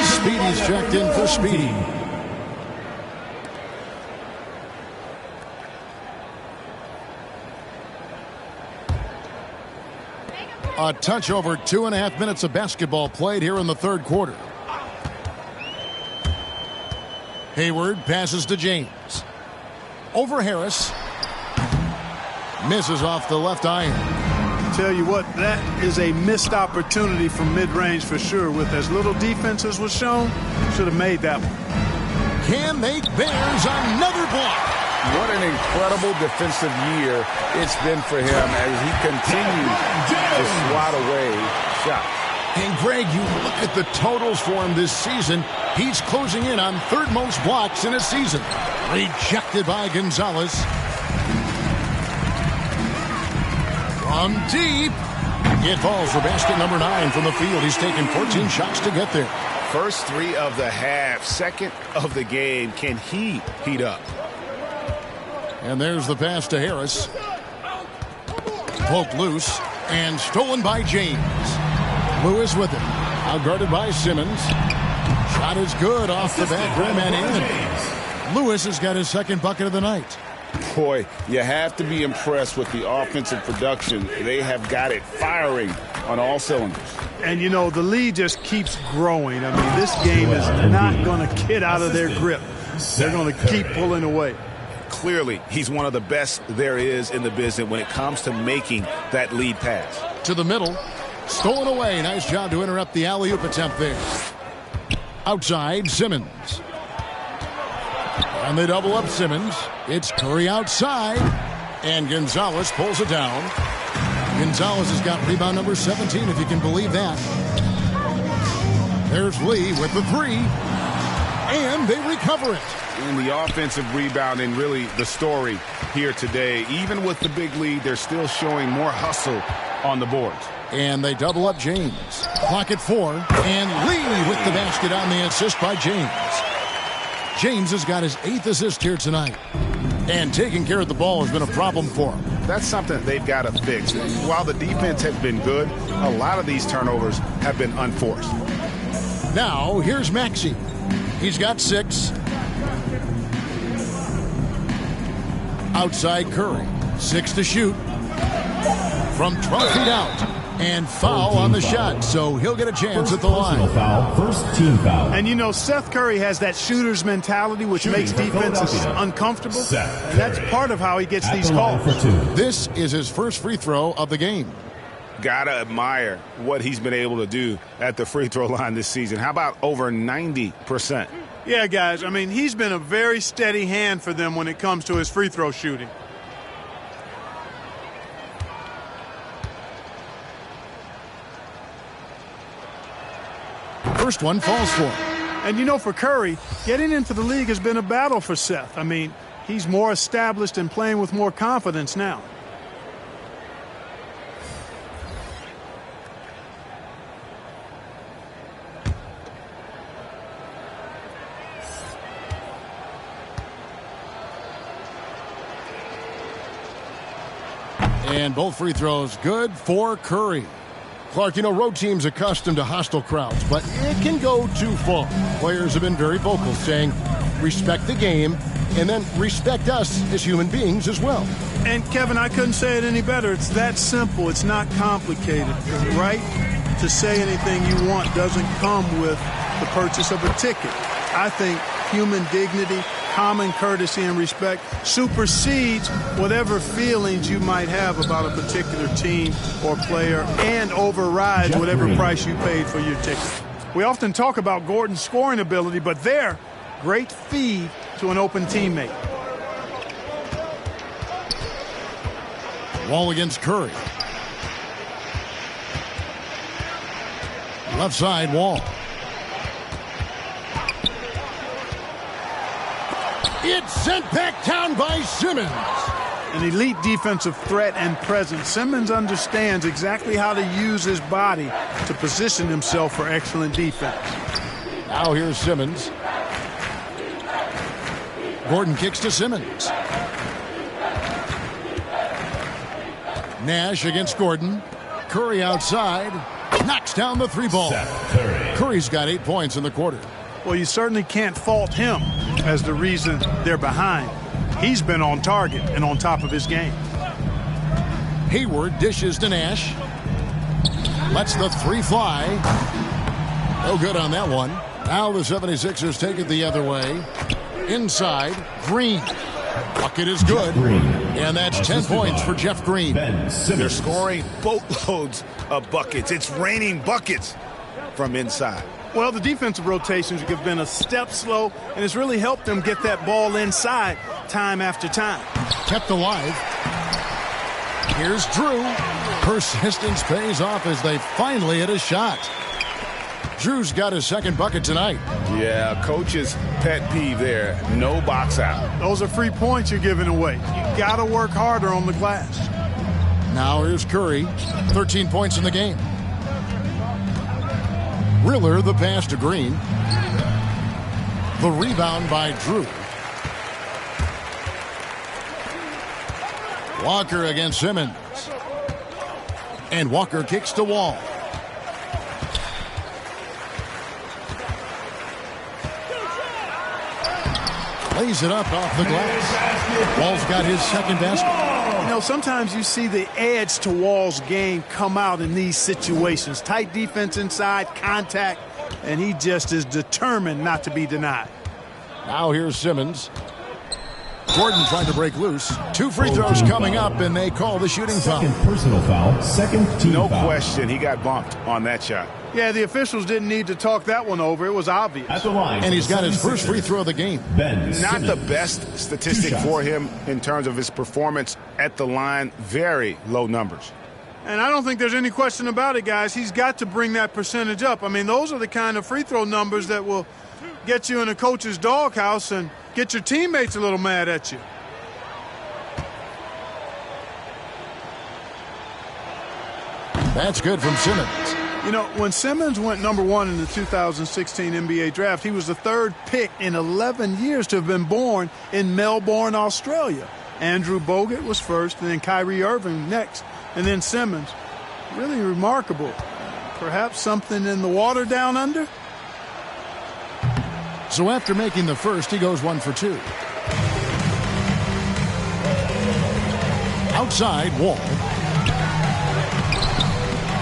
Speedy's checked in for Speedy. A touch over 2.5 minutes of basketball played here in the third quarter. Hayward passes to James. Over Harris. Misses off the left iron. Tell you what, that is a missed opportunity from mid-range for sure. With as little defense as was shown, should have made that one. Can make Bears another block. What an incredible defensive year it's been for him as he continues to swat away shots. And Greg, you look at the totals for him this season. He's closing in on third most blocks in a season. Rejected by Gonzalez. From deep. It falls for basket number 9 from the field. He's taken 14 shots to get there. First 3 of the half, second of the game. Can he heat up? And there's the pass to Harris. Poked loose and stolen by James. Lewis with it. Outguarded by Simmons. Shot is good off the back rim and in. Lewis has got his second bucket of the night. Boy, you have to be impressed with the offensive production. They have got it firing on all cylinders. And, you know, the lead just keeps growing. I mean, this game is not going to get out of their grip. They're going to keep pulling away. Clearly, he's one of the best there is in the business when it comes to making that lead pass. To the middle. Stolen away. Nice job to interrupt the alley-oop attempt there. Outside, Simmons. And they double up Simmons. It's Curry outside. And Gonzalez pulls it down. Gonzalez has got rebound number 17, if you can believe that. There's Lee with the 3. And they recover it. And the offensive rebound and really the story here today. Even with the big lead, they're still showing more hustle on the boards. And they double up James. Clock at 4. And Lee with the basket on the assist by James. James has got his 8th assist here tonight. And taking care of the ball has been a problem for him. That's something they've got to fix. While the defense has been good, a lot of these turnovers have been unforced. Now, here's Maxey. He's got 6. Outside Curry. 6 to shoot. From 12 feet out. And foul on the shot, so he'll get a chance at the line. First team foul. And you know, Seth Curry has that shooter's mentality, which makes defenses uncomfortable. And that's part of how he gets these calls. This is his first free throw of the game. Gotta admire what he's been able to do at the free throw line this season. How about over 90%? Yeah, guys, I mean, he's been a very steady hand for them when it comes to his free throw shooting. First one falls for him. And, you know, for Curry, getting into the league has been a battle for Seth. I mean, he's more established and playing with more confidence now. And both free throws good for Curry. Clark, you know, road teams accustomed to hostile crowds, but it can go too far. Players have been very vocal, saying, respect the game, and then respect us as human beings as well. And, Kevin, I couldn't say it any better. It's that simple. It's not complicated. The right to say anything you want doesn't come with the purchase of a ticket. I think human dignity, common courtesy, and respect supersedes whatever feelings you might have about a particular team or player and overrides whatever price you paid for your ticket. We often talk about Gordon's scoring ability, but there, great feed to an open teammate. Wall against Curry. Left side, Wall. It's sent back down by Simmons. An elite defensive threat and presence. Simmons understands exactly how to use his body to position himself for excellent defense. Now here's Simmons. Gordon kicks to Simmons. Nash against Gordon. Curry outside. Knocks down the three ball. Curry's got 8 points in the quarter. Well, you certainly can't fault him as the reason they're behind. He's been on target and on top of his game. Hayward dishes to Nash. Lets the three fly. No good on that one. Now the 76ers take it the other way. Inside, Green. Bucket is good. And that's 10 points for Jeff Green. They're scoring boatloads of buckets. It's raining buckets from inside. Well, the defensive rotations have been a step slow, and it's really helped them get that ball inside time after time. Kept alive. Here's Drew. Persistence pays off as they finally hit a shot. Drew's got his second bucket tonight. Yeah, coach's pet peeve there. No box out. Those are free points you're giving away. You got to work harder on the glass. Now here's Curry. 13 points in the game. Riller the pass to Green. The rebound by Drew. Walker against Simmons. And Walker kicks to Wall. Lays it up off the glass. Wall's got his second basket. You know, sometimes you see the edge to Wall's game come out in these situations. Tight defense inside, contact, and he just is determined not to be denied. Now here's Simmons. Gordon trying to break loose. 2 free throws coming up, and they call the shooting foul. Second personal foul, second team no foul. No question, he got bumped on that shot. Yeah, the officials didn't need to talk that one over. It was obvious. At the line, and he's got his first free throw of the game. Not the best statistic for him in terms of his performance at the line. Very low numbers. And I don't think there's any question about it, guys. He's got to bring that percentage up. I mean, those are the kind of free throw numbers that will get you in a coach's doghouse and get your teammates a little mad at you. That's good from Simmons. You know, when Simmons went #1 in the 2016 NBA draft, he was the 3rd pick in 11 years to have been born in Melbourne, Australia. Andrew Bogut was first, and then Kyrie Irving next, and then Simmons. Really remarkable. Perhaps something in the water down under? So after making the first, he goes 1 for 2. Outside, Wall.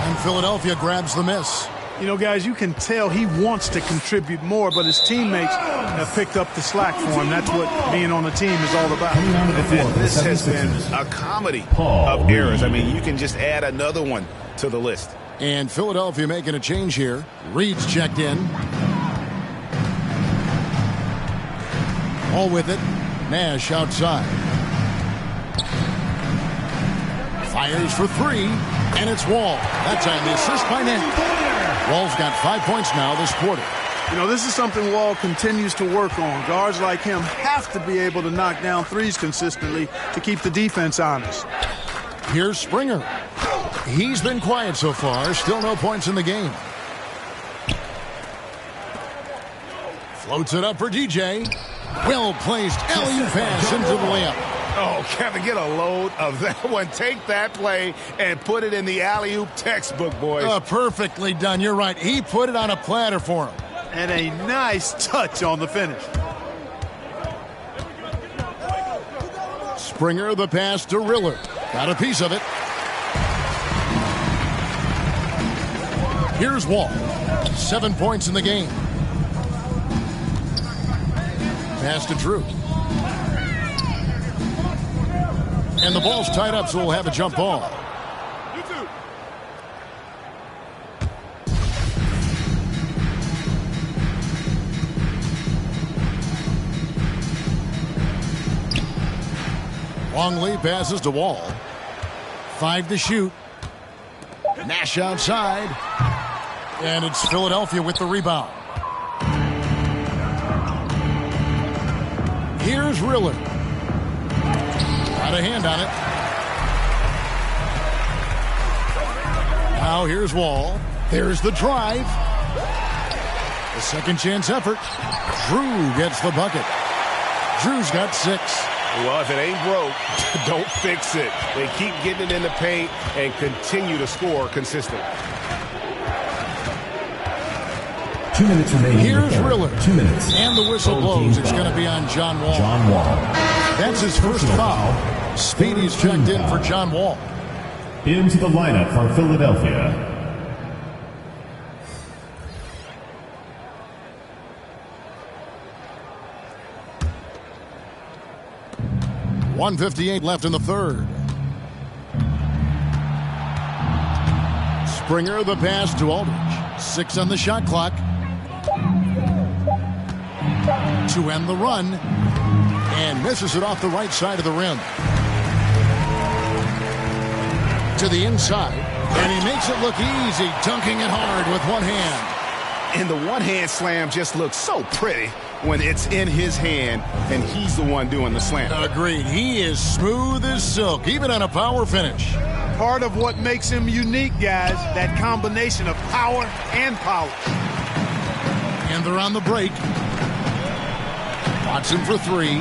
And Philadelphia grabs the miss. You know, guys, you can tell he wants to contribute more, but his teammates have picked up the slack for him. That's what being on a team is all about. And this has been a comedy of errors. I mean, you can just add another one to the list. And Philadelphia making a change here. Reed's checked in. All with it. Nash outside. Fires for 3, and it's Wall. That time the assist by Nash. Wall's got 5 points now this quarter. You know, this is something Wall continues to work on. Guards like him have to be able to knock down threes consistently to keep the defense honest. Here's Springer. He's been quiet so far. Still no points in the game. Floats it up for DJ. Well-placed alley-oop pass into the layup. Oh, Kevin, get a load of that one. Take that play and put it in the alley-oop textbook, boys. Perfectly done. You're right. He put it on a platter for him. And a nice touch on the finish. Springer the pass to Riller. Got a piece of it. Here's Wall. 7 points in the game. Pass to Drew. And the ball's tied up, so we'll have a jump ball. Longley passes to Wall. 5 to shoot. Nash outside. And it's Philadelphia with the rebound. Here's Riller. Got a hand on it. Now here's Wall. There's the drive. The second chance effort. Drew gets the bucket. Drew's got 6. Well, if it ain't broke, don't fix it. They keep getting it in the paint and continue to score consistently. 2 minutes remaining. Here's Riller. 2 minutes. And the whistle blows. It's going to be on John Wall. John Wall. That's his first foul. Speedy's checked in for John Wall. Into the lineup for Philadelphia. .158 left in the third. Springer the pass to Aldridge. 6 on the shot clock. To end the run. And misses it off the right side of the rim. To the inside. And he makes it look easy, dunking it hard with one hand. And the one-hand slam just looks so pretty when it's in his hand and he's the one doing the slam. Agreed. He is smooth as silk, even on a power finish. Part of what makes him unique, guys, that combination of power and polish. And they're on the break. Watson for 3.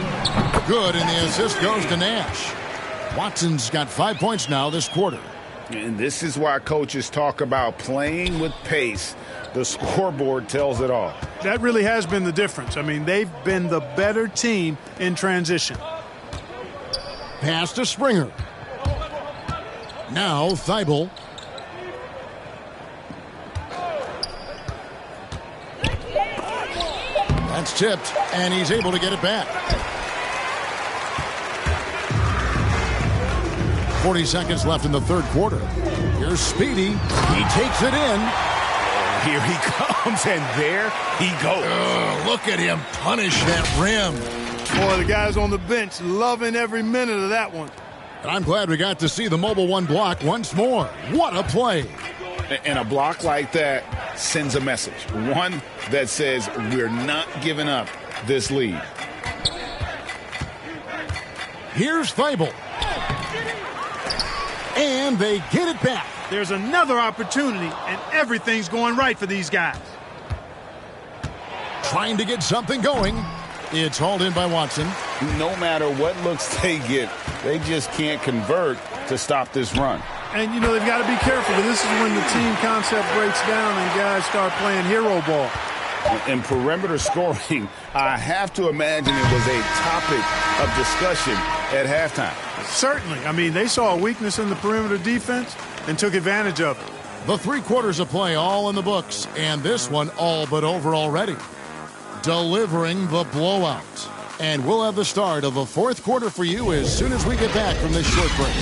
Good, and the assist goes to Nash. Watson's got 5 points now this quarter. And this is why coaches talk about playing with pace. The scoreboard tells it all. That really has been the difference. I mean, they've been the better team in transition. Pass to Springer. Now Thibault. That's tipped, and he's able to get it back. 40 seconds left in the third quarter. Here's Speedy. He takes it in. Here he comes, and there he goes. Look at him punish that rim. Boy, the guys on the bench loving every minute of that one. And I'm glad we got to see the Mobile One block once more. What a play. And a block like that sends a message. One that says we're not giving up this lead. Here's Thibault. And they get it back. There's another opportunity, and everything's going right for these guys. Trying to get something going. It's hauled in by Watson. No matter what looks they get, they just can't convert to stop this run. And, you know, they've got to be careful, but this is when the team concept breaks down and guys start playing hero ball. In perimeter scoring, I have to imagine it was a topic of discussion at halftime. Certainly. I mean, they saw a weakness in the perimeter defense and took advantage of it. The 3 quarters of play all in the books, and this one all but over already. Delivering the blowout. And we'll have the start of the fourth quarter for you as soon as we get back from this short break.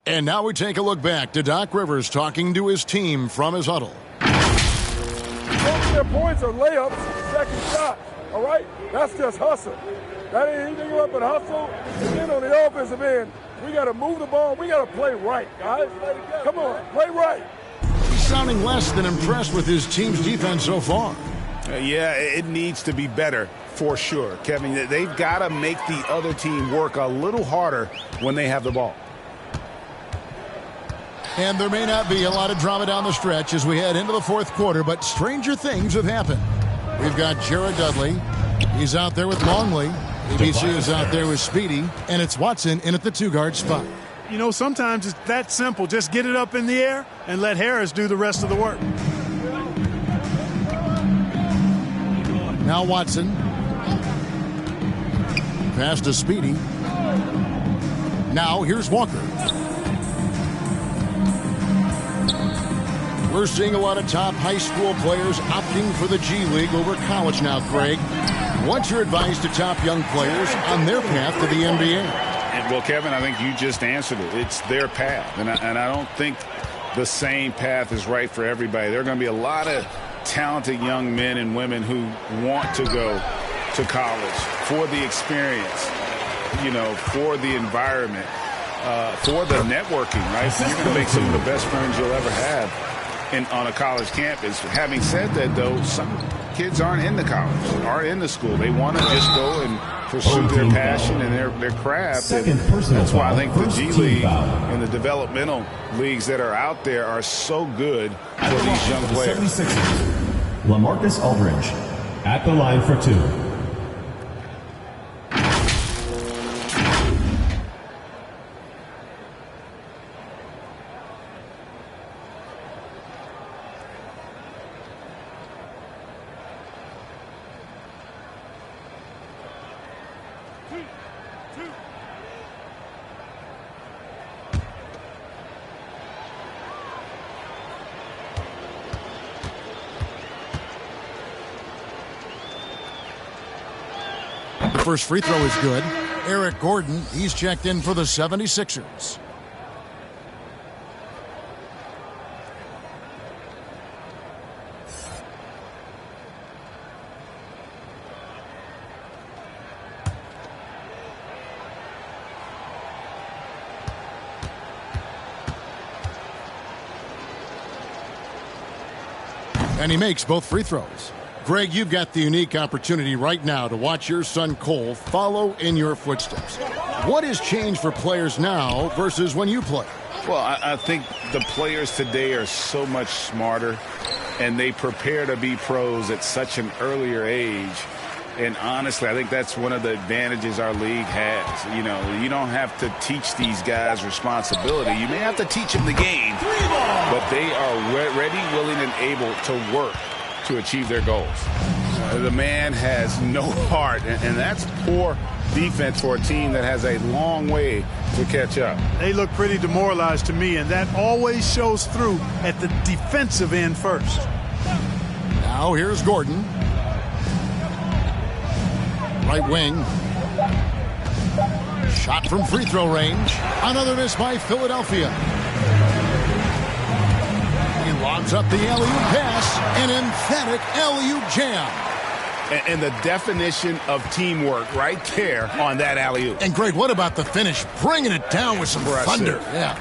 And now we take a look back to Doc Rivers talking to his team from his huddle. Most of their points are layups, second shots, all right? That's just hustle. That ain't anything but hustle. And then on the offensive end, we got to move the ball. We got to play right, guys. Come on, play right. He's sounding less than impressed with his team's defense so far. Yeah, it needs to be better for sure, Kevin. They've got to make the other team work a little harder when they have the ball. And there may not be a lot of drama down the stretch as we head into the fourth quarter, but stranger things have happened. We've got Jared Dudley. He's out there with Longley. ABC is out there with Speedy. And it's Watson in at the 2-guard spot. You know, sometimes it's that simple. Just get it up in the air and let Harris do the rest of the work. Now Watson. Pass to Speedy. Now here's Walker. We're seeing a lot of top high school players opting for the G League over college now, Craig. What's your advice to top young players on their path to the NBA? Well, Kevin, I think you just answered it. It's their path. And I don't think the same path is right for everybody. There are going to be a lot of talented young men and women who want to go to college for the experience, you know, for the environment, for the networking, right? You're going to make some of the best friends you'll ever have on a college campus. Having said that, though, some kids aren't in the college, aren't in the school. They want to just go and pursue their passion and their craft. And that's why I think the G League and the developmental leagues that are out there are so good for these young players. 76ers, LaMarcus Aldridge at the line for 2. First free throw is good. Eric Gordon, he's checked in for the 76ers. And he makes both free throws. Greg, you've got the unique opportunity right now to watch your son Cole follow in your footsteps. What has changed for players now versus when you played? Well, I think the players today are so much smarter, and they prepare to be pros at such an earlier age. And honestly, I think that's one of the advantages our league has. You know, you don't have to teach these guys responsibility. You may have to teach them the game, but they are ready, willing, and able to work to achieve their goals. The man has no heart, and that's poor defense for a team that has a long way to catch up. They look pretty demoralized to me, and that always shows through at the defensive end first. Now here's Gordon. Right wing. Shot from free throw range. Another miss by Philadelphia. He lobs up the alley-oop pass. An emphatic alley-oop jam. And the definition of teamwork right there on that alley-oop. And Greg, what about the finish? Bringing it down with some thunder. Yeah.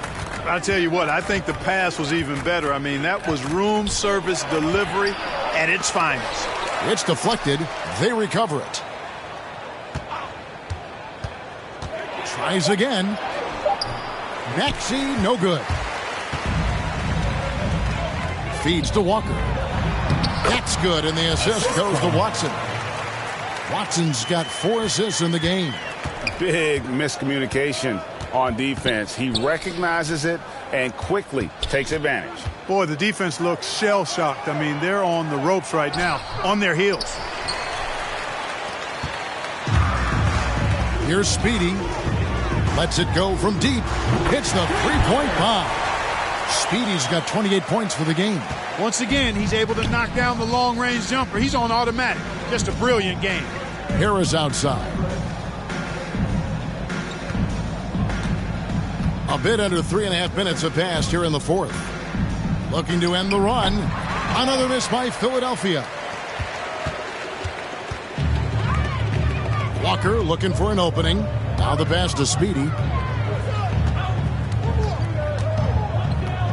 I'll tell you what, I think the pass was even better. I mean, that was room service delivery at its finest. It's deflected. They recover it. Tries again. Maxey, no good. Feeds to Walker. That's good, and the assist goes to Watson. Watson's got 4 assists in the game. Big miscommunication on defense. He recognizes it and quickly takes advantage. Boy, the defense looks shell-shocked. I mean, they're on the ropes right now, on their heels. Here's Speedy. Lets it go from deep. Hits the three-point bomb. Speedy's got 28 points for the game. Once again, he's able to knock down the long-range jumper. He's on automatic. Just a brilliant game. Harris outside. A bit under 3.5 minutes have passed here in the fourth. Looking to end the run. Another miss by Philadelphia. Walker looking for an opening. Now the pass to Speedy.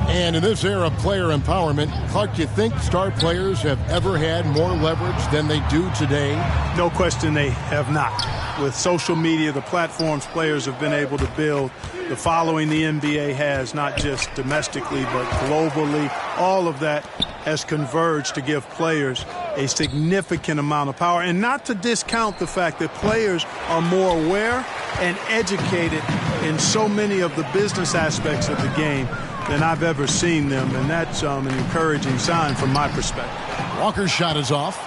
And in this era of player empowerment, Clark, you think star players have ever had more leverage than they do today? No question they have not. With social media, the platforms players have been able to build, the following the NBA has, not just domestically but globally, all of that has converged to give players a significant amount of power. And not to discount the fact that players are more aware and educated in so many of the business aspects of the game than I've ever seen them, and that's an encouraging sign from my perspective. Walker's shot is off.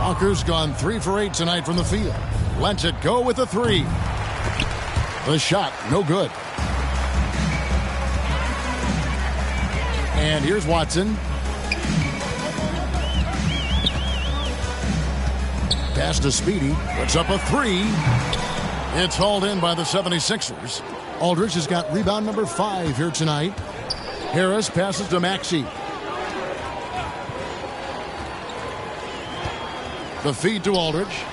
Walker's gone 3 for 8 tonight from the field. Lets it go with a 3. The shot, no good. And here's Watson. Pass to Speedy. Puts up a 3. It's hauled in by the 76ers. Aldridge has got rebound number 5 here tonight. Harris passes to Maxey. The feed to Aldridge.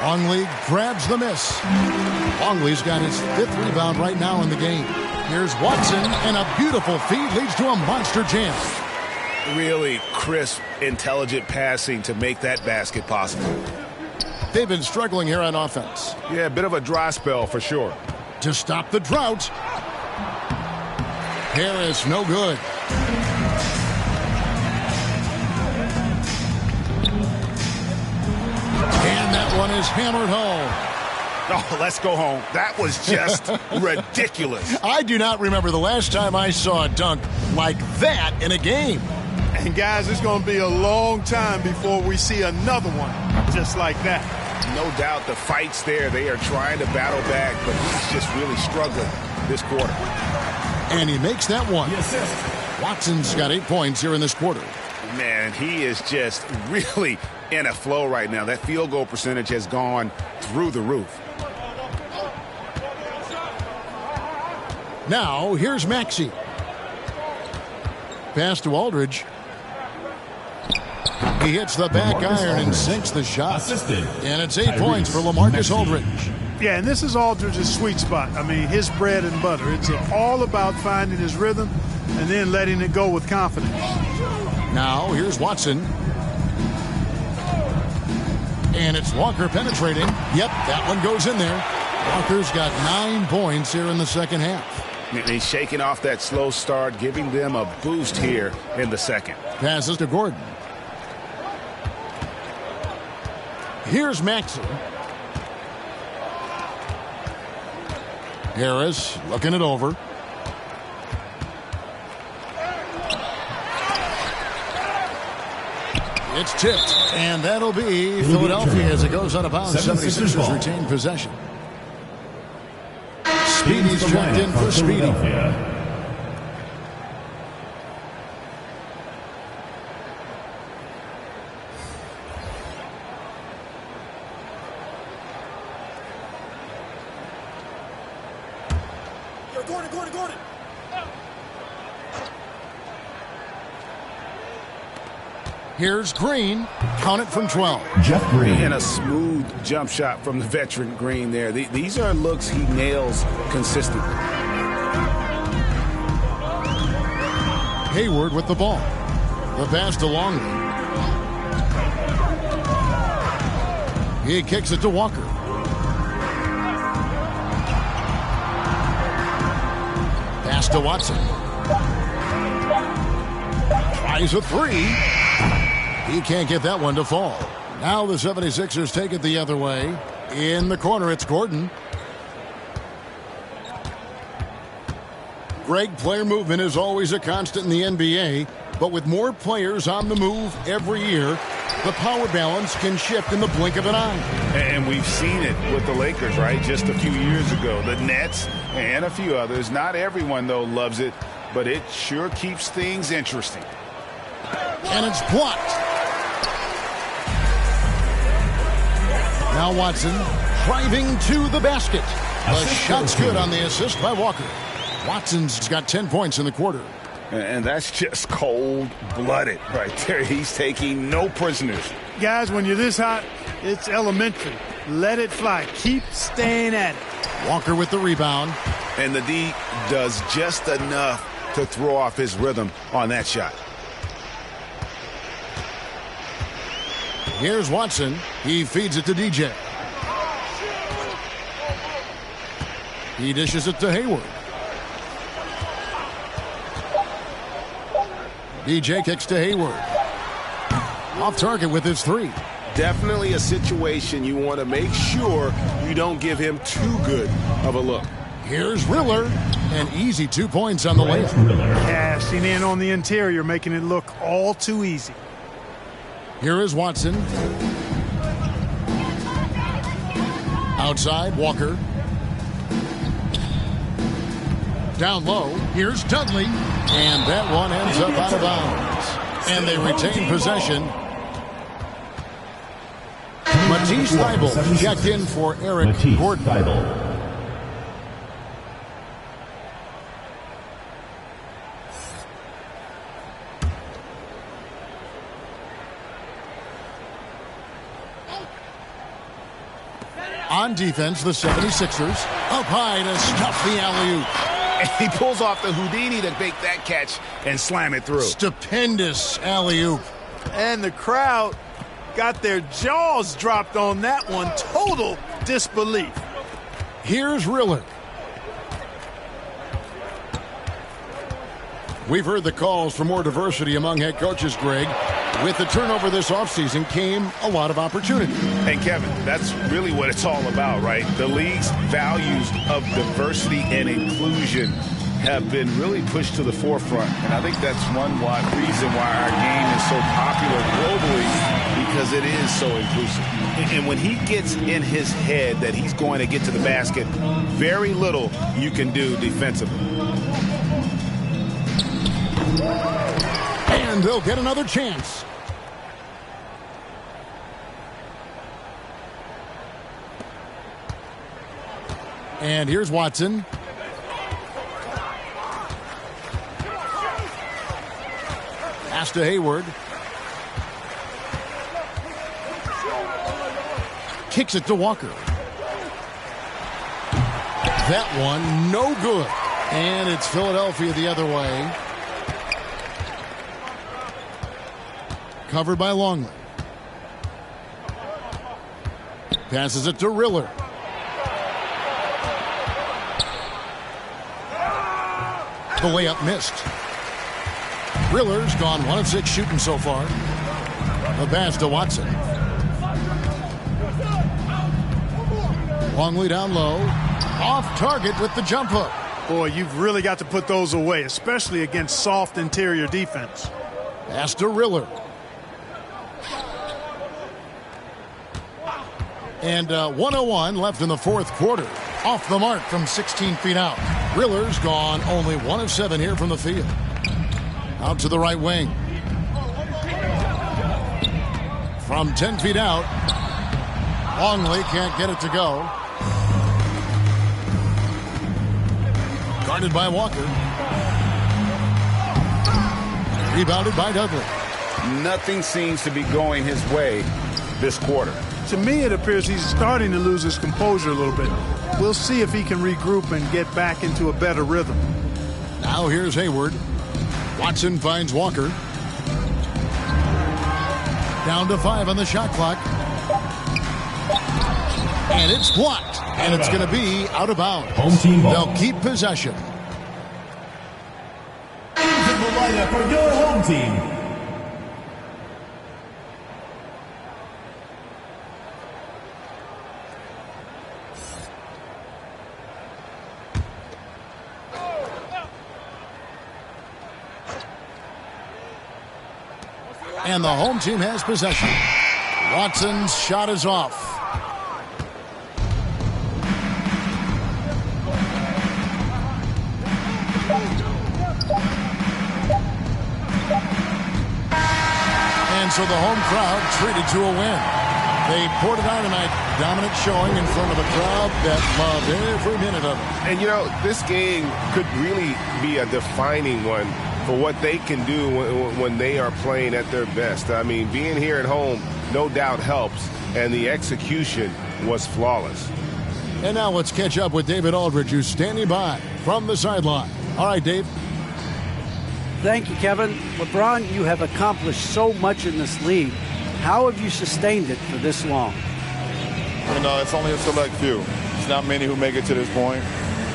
Longley grabs the miss. Longley's got his 5th rebound right now in the game. Here's Watson, and a beautiful feed leads to a monster jam. Really crisp, intelligent passing to make that basket possible. They've been struggling here on offense. Yeah, a bit of a dry spell for sure. To stop the drought. Harris, no good. And that one is hammered home. Oh, let's go home. That was just ridiculous. I do not remember the last time I saw a dunk like that in a game. And guys, it's going to be a long time before we see another one just like that. No doubt the fight's there. They are trying to battle back, but he's just really struggling this quarter. And he makes that one. Watson's got 8 points here in this quarter. Man, he is just really in a flow right now. That field goal percentage has gone through the roof. Now, here's Maxey. Pass to Aldridge. He hits the back iron and sinks the shot. And it's 8 points for LaMarcus Aldridge. Yeah, and this is Aldridge's sweet spot. I mean, his bread and butter. It's all about finding his rhythm and then letting it go with confidence. Now, here's Watson. And it's Walker penetrating. Yep, that one goes in there. Walker's got 9 points here in the second half. And he's shaking off that slow start, giving them a boost here in the second. Passes to Gordon. Here's Maxey. Harris looking it over. It's tipped, and that'll be Philadelphia as it goes out of bounds. 76ers retain possession. Speedy's checked in for Speedy. Gordon. Here's Green. Count it from 12. Jeff Green. And a smooth jump shot from the veteran Green there. These are looks he nails consistently. Hayward with the ball. The pass to Longley. He kicks it to Walker. Pass to Watson. Tries a three. He can't get that one to fall. Now the 76ers take it the other way. In the corner, it's Gordon. Greg, player movement is always a constant in the NBA, but with more players on the move every year, the power balance can shift in the blink of an eye. And we've seen it with the Lakers, right? Just a few years ago. The Nets and a few others. Not everyone, though, loves it, but it sure keeps things interesting. And it's blocked. Now Watson driving to the basket. The shot's good on the assist by Walker. Watson's got 10 points in the quarter. And that's just cold-blooded right there. He's taking no prisoners. Guys, when you're this hot, it's elementary. Let it fly. Keep staying at it. Walker with the rebound. And the D does just enough to throw off his rhythm on that shot. Here's Watson. He feeds it to DJ. He dishes it to Hayward. DJ kicks to Hayward. Off target with his three. Definitely a situation you want to make sure you don't give him too good of a look. Here's Riller. An easy 2 points on the layup. Cashing in on the interior, making it look all too easy. Here is Watson. Outside, Walker. Down low, here's Dudley. And that one ends up out of bounds. And they retain possession. Matisse Thybulle checked in for Eric Gordon. On defense, the 76ers up high to stuff the alley-oop. And he pulls off the Houdini to make that catch and slam it through. Stupendous alley-oop. And the crowd got their jaws dropped on that one. Total disbelief. Here's Riller. We've heard the calls for more diversity among head coaches, Greg. With the turnover this offseason came a lot of opportunity. And Kevin, that's really what it's all about, right? The league's values of diversity and inclusion have been really pushed to the forefront. And I think that's one reason why our game is so popular globally, because it is so inclusive. And when he gets in his head that he's going to get to the basket, very little you can do defensively. And they'll get another chance. And here's Watson. Pass to Hayward. Kicks it to Walker. That one, no good. And it's Philadelphia the other way. Covered by Longley. Passes it to Riller. The layup missed. Riller's gone 1 of 6 shooting so far. The pass to Watson. Longley down low. Off target with the jump hook. Boy, you've really got to put those away, especially against soft interior defense. Pass to Riller. And 1:01 left in the fourth quarter. Off the mark from 16 feet out. Riller's gone only 1 of 7 here from the field. Out to the right wing. From 10 feet out. Longley can't get it to go. Guarded by Walker. Rebounded by Dudley. Nothing seems to be going his way this quarter. To me, it appears he's starting to lose his composure a little bit. We'll see if he can regroup and get back into a better rhythm. Now here's Hayward. Watson finds Walker. Down to 5 on the shot clock. And it's blocked. And it's going to be out of bounds. Home team ball. They'll keep possession. In the lineup for your home team. And the home team has possession. Watson's shot is off. And so the home crowd treated to a win. They poured it out tonight. Dominant showing in front of a crowd that loved every minute of it. And, you know, this game could really be a defining one for what they can do when they are playing at their best. I mean, being here at home no doubt helps, and the execution was flawless. And now let's catch up with David Aldridge, who's standing by from the sideline. All right, Dave. Thank you, Kevin. LeBron, you have accomplished so much in this league. How have you sustained it for this long? You know, it's only a select few. It's not many who make it to this point.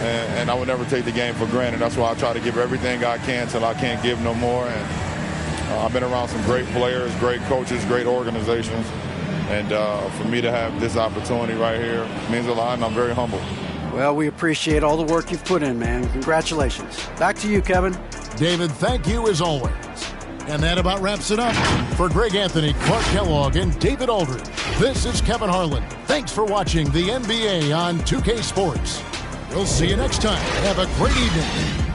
And I would never take the game for granted. That's why I try to give everything I can till I can't give no more. And I've been around some great players, great coaches, great organizations. And for me to have this opportunity right here means a lot, and I'm very humbled. Well, we appreciate all the work you've put in, man. Congratulations. Back to you, Kevin. David, thank you as always. And that about wraps it up. For Greg Anthony, Clark Kellogg, and David Aldridge, this is Kevin Harlan. Thanks for watching the NBA on 2K Sports. We'll see you next time. Have a great evening.